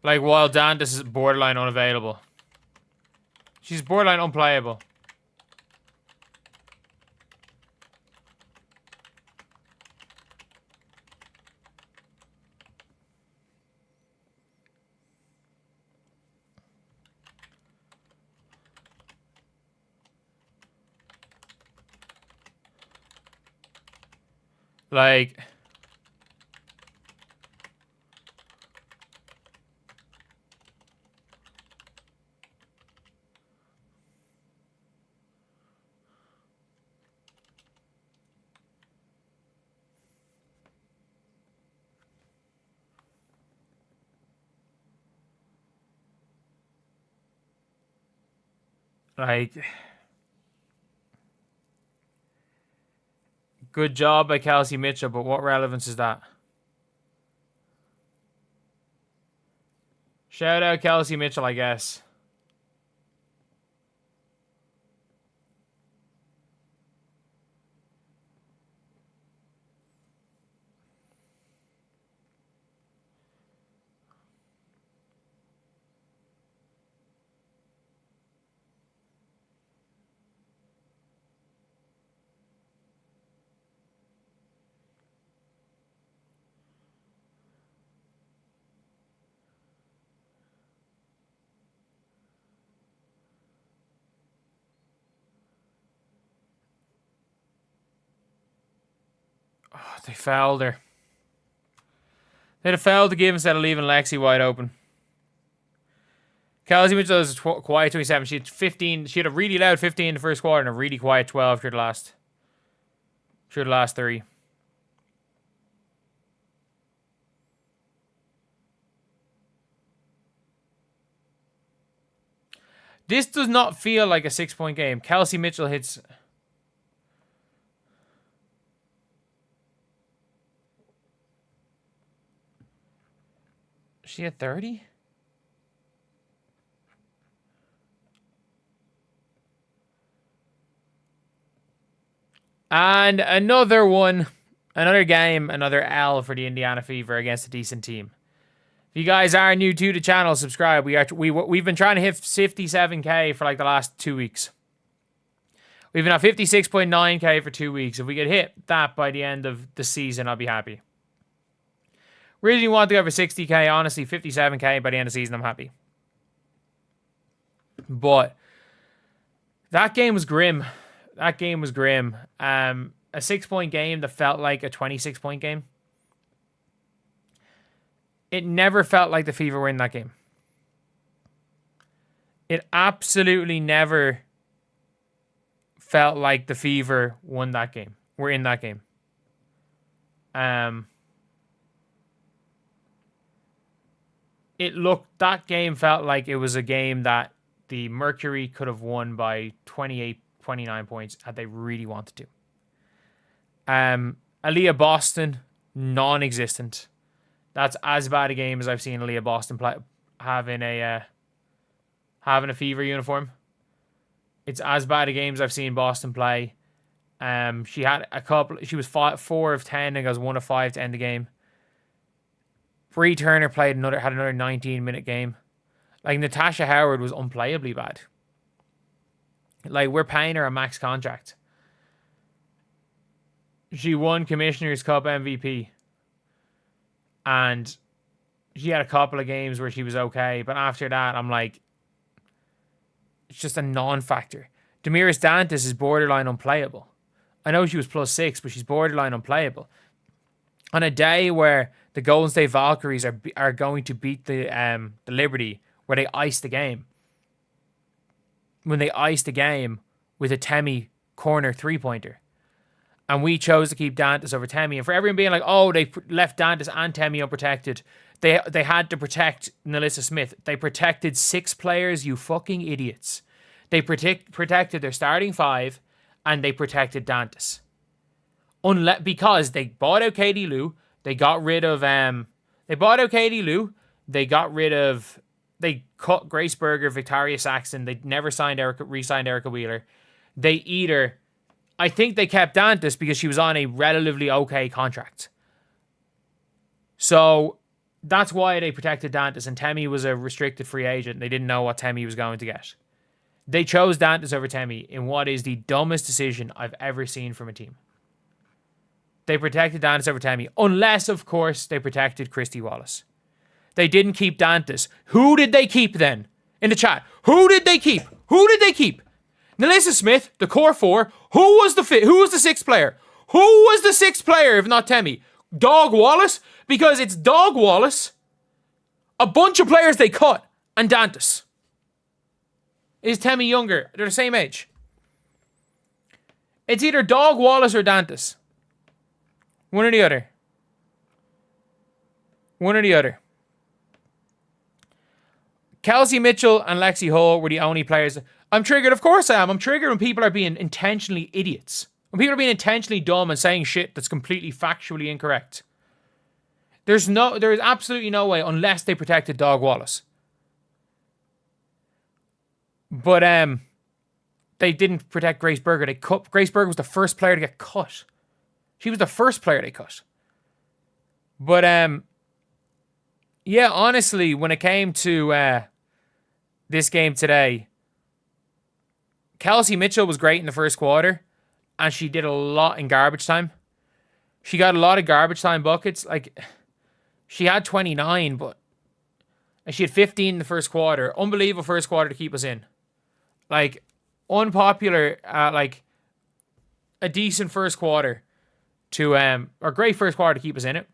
while Dantas is borderline unavailable. She's borderline unplayable. Like, good job by Kelsey Mitchell, but what relevance is that? Shout out Kelsey Mitchell, I guess. Oh, they fouled her. They'd have fouled the give instead of leaving Lexi wide open. Kelsey Mitchell is quiet 27. She had 15. She had a really loud 15 in the first quarter and a really quiet 12 through the last 3. This does not feel like a 6-point game. Kelsey Mitchell hits. She had 30? And another one, another game, another L for the Indiana Fever against a decent team. If you guys are new to the channel, subscribe. We've been trying to hit 57K for like the last 2 weeks. We've been at 56.9K for 2 weeks. If we could hit that by the end of the season, I'll be happy. Really want to go for 60K. Honestly, 57K by the end of the season, I'm happy. But that game was grim. That game was grim. A 6-point game that felt like a 26-point game. It never felt like the Fever were in that game. It absolutely never felt like the Fever won that game. We're in that game. That game felt like it was a game that the Mercury could have won by 28, 29 points had they really wanted to. Aaliyah Boston, non-existent. That's as bad a game as I've seen Aaliyah Boston play, having a Fever uniform. It's as bad a game as I've seen Boston play. She had a couple. She was 4 of 10 and goes 1 of 5 to end the game. Bree Turner had another 19-minute game. Like, Natasha Howard was unplayably bad. Like, we're paying her a max contract. She won Commissioner's Cup MVP. And she had a couple of games where she was okay. But after that, I'm like, it's just a non-factor. Damiris Dantas is borderline unplayable. I know she was +6, but she's borderline unplayable. On a day where the Golden State Valkyries are going to beat the Liberty, where they iced the game. When they iced the game with a Temi corner 3-pointer. And we chose to keep Dantas over Temi. And for everyone being like, oh, they left Dantas and Temi unprotected, they had to protect Nalissa Smith. They protected 6 players, you fucking idiots. They protected their starting 5, and they protected Dantas. Because they bought out Katie Lou, they got rid of they cut Grace Berger, Victoria Saxton. They never re-signed Erica Wheeler. I think they kept Dantas because she was on a relatively okay contract. So that's why they protected Dantas, and Temi was a restricted free agent. They didn't know what Temi was going to get. They chose Dantas over Temi in what is the dumbest decision I've ever seen from a team. They protected Dantas over Temi, unless, of course, they protected Christy Wallace. They didn't keep Dantas. Who did they keep then? In the chat. Who did they keep? Nalissa Smith, the core 4. Who was the 6th player? Who was the 6th player if not Temi? Dog Wallace? Because it's Dog Wallace, a bunch of players they cut, and Dantas. Is Temi younger? They're the same age. It's either Dog Wallace or Dantas. One or the other. Kelsey Mitchell and Lexi Hull were the only players. I'm triggered. Of course I am. I'm triggered when people are being intentionally idiots. When people are being intentionally dumb and saying shit that's completely factually incorrect. There is absolutely no way unless they protected Dog Wallace. But they didn't protect Grace Berger. Grace Berger was the first player to get cut. She was the first player they cut. But yeah, honestly, when it came to this game today, Kelsey Mitchell was great in the first quarter, and she did a lot in garbage time. She got a lot of garbage time buckets. Like, she had 29, and she had 15 in the first quarter. Unbelievable first quarter to keep us in. Like, unpopular, like, a decent first quarter to, or great first quarter to keep us in it.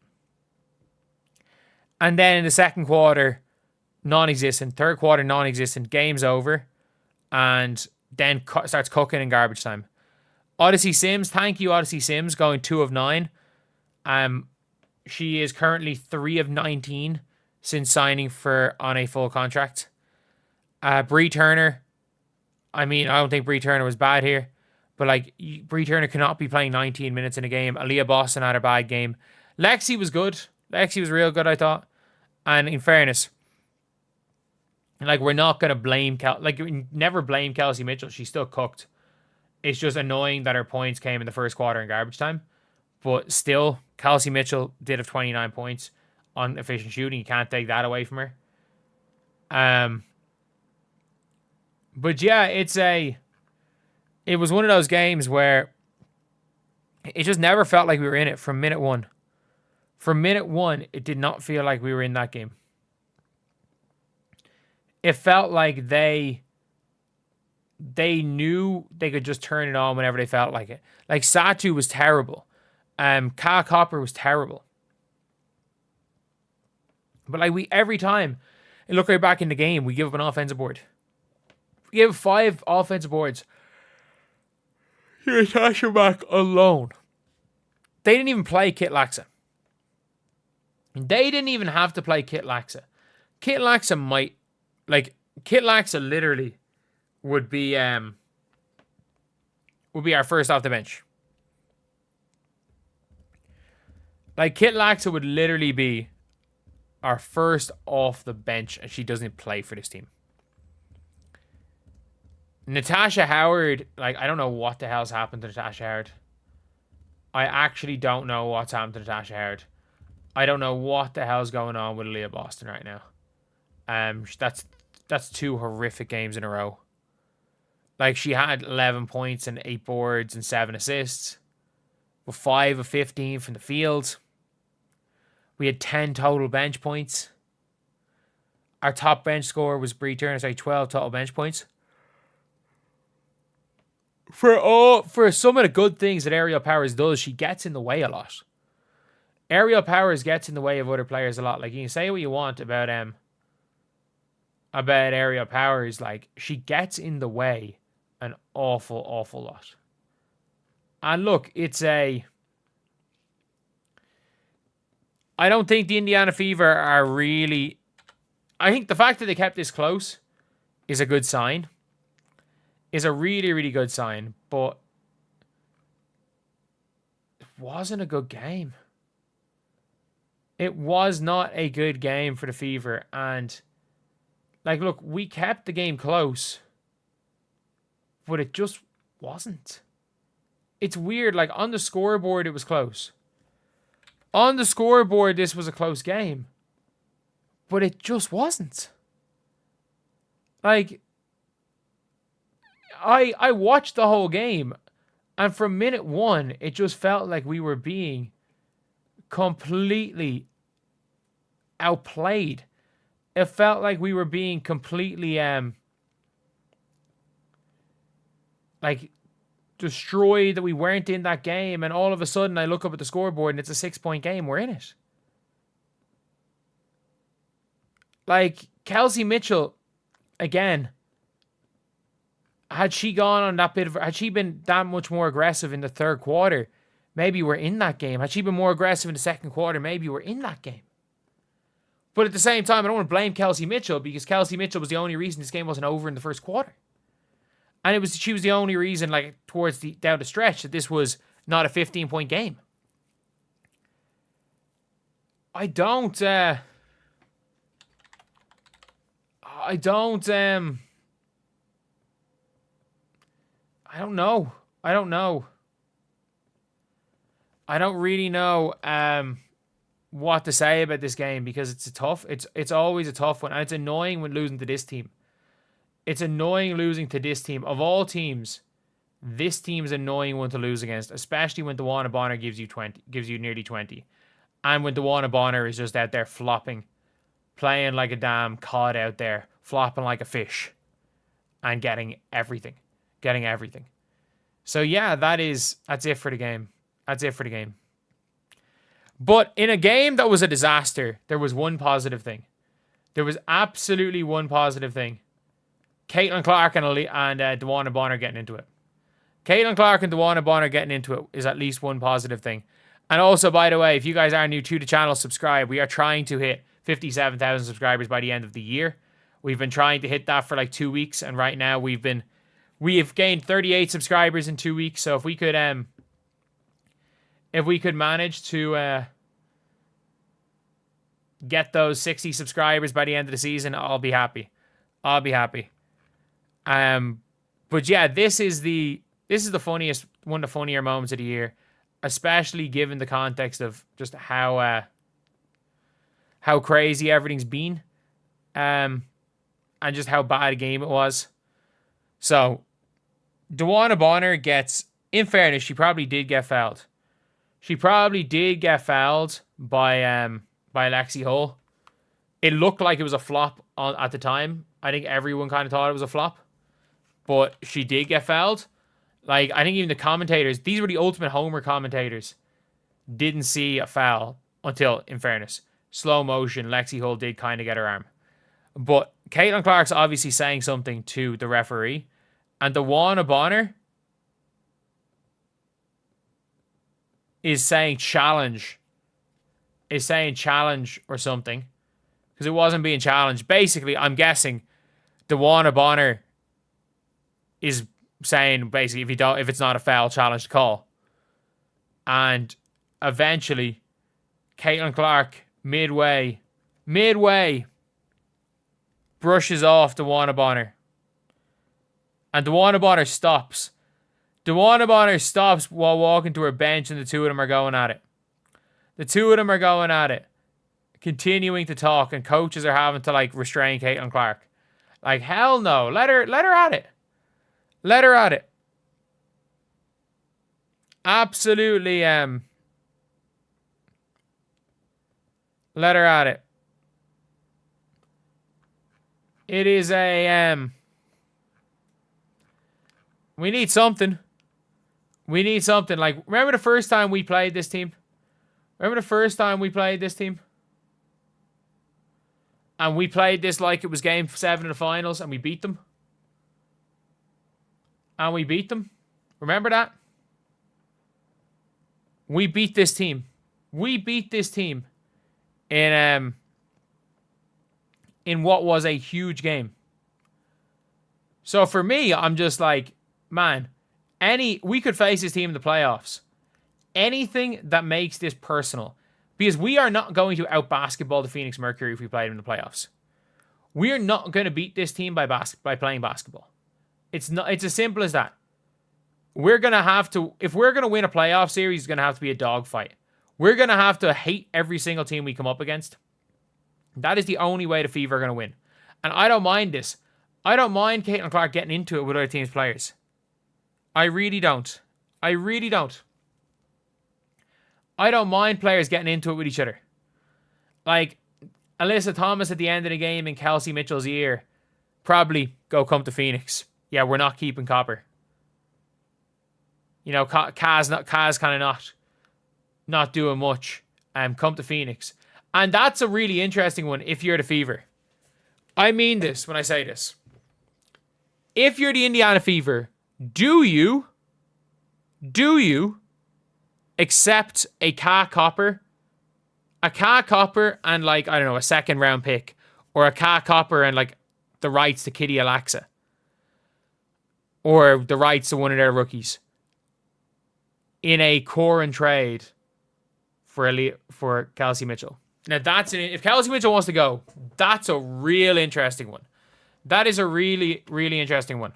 And then in the second quarter, non-existent. Third quarter, non-existent. Game's over. And then starts cooking in garbage time. Odyssey Sims, thank you, Odyssey Sims, going 2 of 9. She is currently 3 of 19 since signing on a full contract. Bree Turner, I don't think Bree Turner was bad here, but like, Bree Turner cannot be playing 19 minutes in a game. Aaliyah Boston had a bad game. Lexi was good. Lexi was real good, I thought. And in fairness, like, we're not going to blame we never blame Kelsey Mitchell. She still cooked. It's just annoying that her points came in the first quarter in garbage time. But still, Kelsey Mitchell did have 29 points on efficient shooting. You can't take that away from her. But yeah, it was one of those games where it just never felt like we were in it from minute 1. From minute 1, it did not feel like we were in that game. It felt like they knew they could just turn it on whenever they felt like it. Like, Satu was terrible. Kyle Copper was terrible. But like, every time, and look right back in the game, we give up an offensive board. We gave 5 offensive boards. Here's Tasha back alone. They didn't even play Kit Laxa. They didn't even have to play Kit Laxa. Kit Laxa literally would be our first off the bench. Like, Kit Laxa would literally be our first off the bench, and she doesn't play for this team. Natasha Howard, like, I don't know what the hell's happened to Natasha Howard. I actually don't know what's happened to Natasha Howard. I don't know what the hell's going on with Aaliyah Boston right now. That's 2 horrific games in a row. Like, she had 11 points and 8 boards and 7 assists. With 5 of 15 from the field. We had 10 total bench points. Our top bench scorer was Bree Turner, 12 total bench points. For some of the good things that Aerial Powers does, she gets in the way a lot. Aerial powers gets in the way of other players a lot. Like, you can say what you want about aerial powers. Like, she gets in the way an awful, awful lot. And look, I don't think the Indiana Fever are really... I think the fact that they kept this close is a good sign. Is a really, really good sign. But it wasn't a good game. It was not a good game for the Fever. And, like, look, we kept the game close. But it just wasn't. It's weird. Like, on the scoreboard, it was close. On the scoreboard, this was a close game. But it just wasn't. Like, I watched the whole game. And from minute one, it just felt like we were being completely outplayed. It felt like we were being completely, like, destroyed, that we weren't in that game. And all of a sudden, I look up at the scoreboard and it's a 6-point game. We're in it. Like, Kelsey Mitchell, again, had she gone on that bit of... Had she been that much more aggressive in the third quarter, maybe we're in that game. Had she been more aggressive in the second quarter, maybe we're in that game. But at the same time, I don't want to blame Kelsey Mitchell, because Kelsey Mitchell was the only reason this game wasn't over in the first quarter. And she was the only reason, like, towards down the stretch, that this was not a 15-point game. I don't know. I don't really know what to say about this game, because it's always a tough one, and it's annoying when losing to this team. It's annoying losing to this team. Of all teams, this team's an annoying one to lose against, especially when DeWanna Bonner gives you nearly 20. And when DeWanna Bonner is just out there flopping, playing like a damn cod out there, flopping like a fish, and getting everything. So yeah, that's it for the game. But in a game that was a disaster, there was one positive thing. There was absolutely one positive thing. Caitlin Clark and DeWanna Bonner getting into it. Caitlin Clark and DeWanna Bonner getting into it is at least one positive thing. And also, by the way, if you guys are new to the channel, subscribe. We are trying to hit 57,000 subscribers by the end of the year. We've been trying to hit that for like 2 weeks, and right now we have gained 38 subscribers in 2 weeks. So if we could manage to get those 60 subscribers by the end of the season, I'll be happy. But yeah, this is the funniest, one of the funnier moments of the year, especially given the context of just how crazy everything's been, and just how bad a game it was. So, DeWanna Bonner gets, in fairness, she probably did get fouled. She probably did get fouled by Lexi Hull. It looked like it was a flop at the time. I think everyone kind of thought it was a flop. But she did get fouled. Like, I think even the commentators, these were the ultimate homer commentators, didn't see a foul until, in fairness, slow motion, Lexi Hull did kind of get her arm. But Caitlin Clark's obviously saying something to the referee. And DeWanna Bonner is saying challenge. Is saying challenge or something. Because it wasn't being challenged. Basically, I'm guessing DeWanna Bonner is saying, basically, if it's not a foul, challenge the call. And eventually, Caitlin Clark, midway, brushes off DeWanna Bonner. And DeWanna Bonner stops. DeWanna Bonner stops while walking to her bench, and the two of them are going at it. Continuing to talk, and coaches are having to, like, restrain Caitlin Clark. Like, hell no. Let her at it. Absolutely, let her at it. It is we need something. Like, remember the first time we played this team? Remember the first time we played this team? And we played this like it was game 7 of the finals, and we beat them. And we beat them. Remember that? We beat this team. We beat this team in what was a huge game. So for me, I'm just like, man, we could face this team in the playoffs. Anything that makes this personal. Because we are not going to out-basketball the Phoenix Mercury if we played them in the playoffs. We are not going to beat this team by playing basketball. It's as simple as that. We're going to have to, if we're going to win a playoff series, it's going to have to be a dogfight. We're going to have to hate every single team we come up against. That is the only way the Fever are going to win. And I don't mind this. I don't mind Caitlin Clark getting into it with other teams' players. I really don't. I really don't. I don't mind players getting into it with each other. Like, Alyssa Thomas at the end of the game in Kelsey Mitchell's ear. Probably come to Phoenix. Yeah, we're not keeping Copper. You know, Kaz kind of not doing much. Come to Phoenix. And that's a really interesting one if you're the Fever. I mean this when I say this. If you're the Indiana Fever, do you accept a Kat Copper? A Kat Copper and, like, I don't know, a second round pick. Or a Kat Copper and, like, the rights to Kitty Alexa. Or the rights to one of their rookies. In a core and trade for Kelsey Mitchell. Now, if Kelsey Mitchell wants to go, that's a real interesting one. That is a really, really interesting one.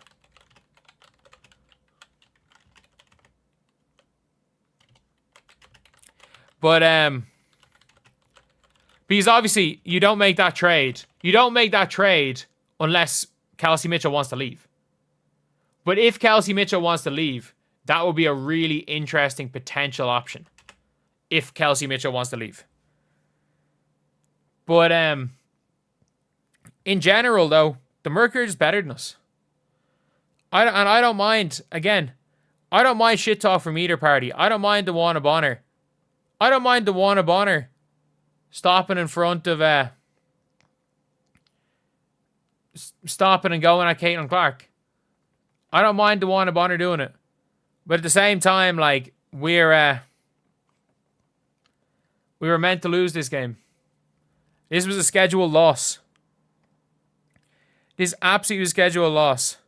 But, because obviously, you don't make that trade. You don't make that trade unless Kelsey Mitchell wants to leave. But if Kelsey Mitchell wants to leave, that would be a really interesting potential option. If Kelsey Mitchell wants to leave. But, in general, though, the Mercury is better than us. I don't mind, again, I don't mind shit talk from either party. I don't mind the Dewana Bonner. I don't mind the Dewana Bonner stopping in front of, stopping and going at Caitlin Clark. I don't mind the Dewana Bonner doing it. But at the same time, like, we were meant to lose this game. This was a scheduled loss. This absolutely scheduled loss.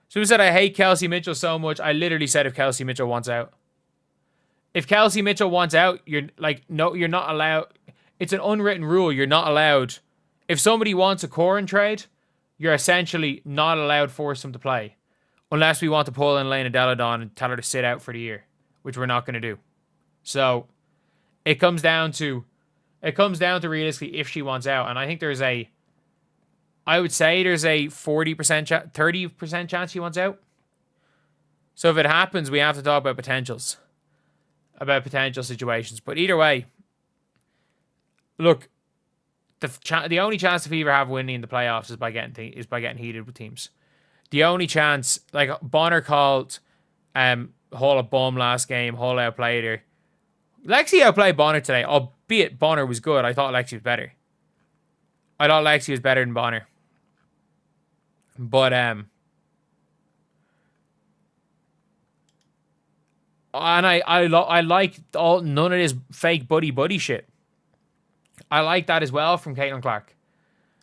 So who said I hate Kelsey Mitchell so much? I literally said if Kelsey Mitchell wants out. If Kelsey Mitchell wants out, you're not allowed. It's an unwritten rule. You're not allowed. If somebody wants a Corin trade, you're essentially not allowed to force them to play. Unless we want to pull in Lena Deladon and tell her to sit out for the year. Which we're not going to do. So, it comes down to realistically if she wants out. And I think I would say there's a 40%, 30% chance she wants out. So if it happens, we have to talk about potentials. About potential situations. But either way, look, the only chance the Fever have winning the playoffs is by getting heated with teams. The only chance, like Bonner called Hall a bum last game, Hall outplayed her. Lexi outplayed Bonner today, albeit Bonner was good. I thought Lexi was better. I thought Lexi was better than Bonner. But, and I like none of this fake buddy shit. I like that as well from Caitlin Clark.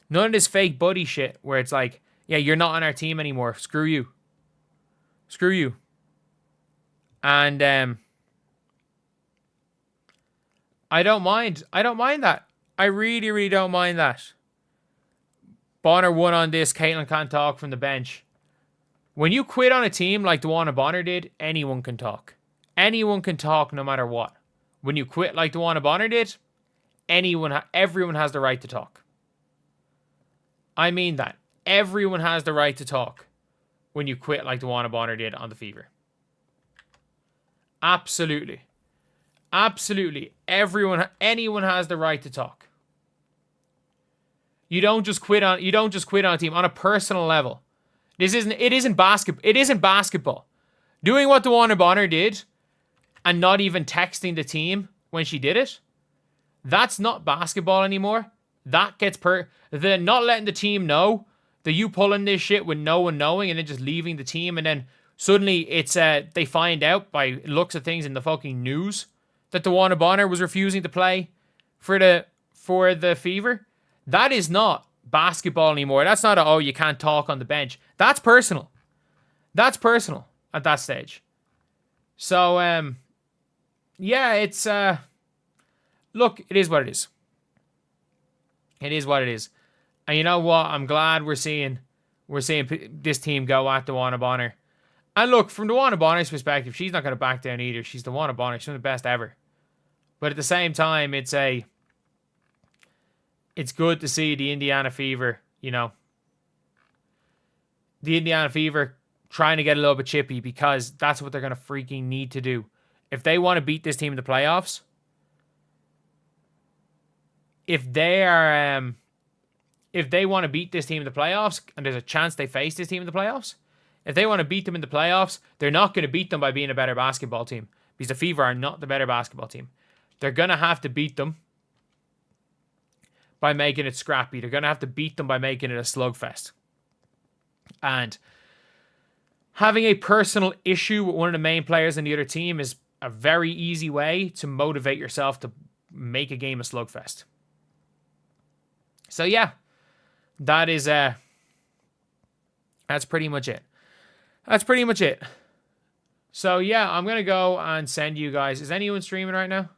None of this fake buddy shit where it's like, yeah, you're not on our team anymore. Screw you. Screw you. And I don't mind. I don't mind that. I really, really don't mind that. Bonner won on this. Caitlin can't talk from the bench. When you quit on a team like Dewana Bonner did, anyone can talk. Anyone can talk no matter what. When you quit like Dewana Bonner did, everyone has the right to talk. I mean that. Everyone has the right to talk when you quit like Dewana Bonner did on the Fever. Absolutely. Absolutely. Anyone has the right to talk. You don't just quit on a team on a personal level. It isn't basketball. Doing what Dewana Bonner did and not even texting the team when she did it. That's not basketball anymore. That gets the not letting the team know, the you pulling this shit with no one knowing and then just leaving the team, and then suddenly it's they find out by looks of things in the fucking news that DeWanna Bonner was refusing to play for the Fever. That is not basketball anymore. That's not oh, you can't talk on the bench. That's personal. That's personal at that stage. So yeah, it's look, it is what it is. It is what it is. And you know what? I'm glad we're seeing this team go at DeWanna Bonner. And look, from DeWanna Bonner's perspective, she's not going to back down either. She's DeWanna Bonner. She's one of the best ever. But at the same time, it's good to see the Indiana Fever, you know, the Indiana Fever trying to get a little bit chippy, because that's what they're going to freaking need to do. If they want to beat this team in the playoffs, if they want to beat this team in the playoffs, and there's a chance they face this team in the playoffs, if they want to beat them in the playoffs, they're not going to beat them by being a better basketball team, because the Fever are not the better basketball team. They're going to have to beat them by making it scrappy. They're going to have to beat them by making it a slugfest. And having a personal issue with one of the main players in the other team is a very easy way to motivate yourself to make a game a slugfest. So yeah, that is that's pretty much it. That's pretty much it. So yeah, I'm gonna go and send you guys. Is anyone streaming right now?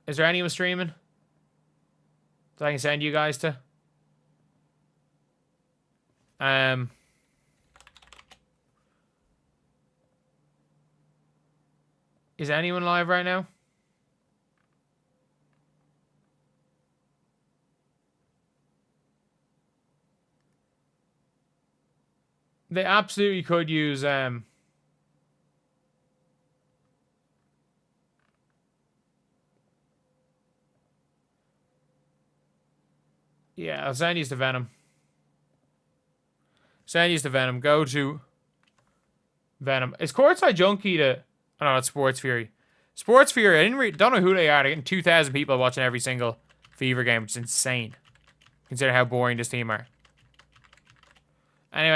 Is there anyone streaming that I can send you guys to? Is anyone live right now? They absolutely could use yeah, I'll send you to Venom. Send you to Venom. Go to Venom. Is Courtside Junkie to... Oh, no, it's Sports Fury. Sports Fury, I don't know who they are. They're getting 2,000 people watching every single Fever game. It's insane. Consider how boring this team are. Anyway.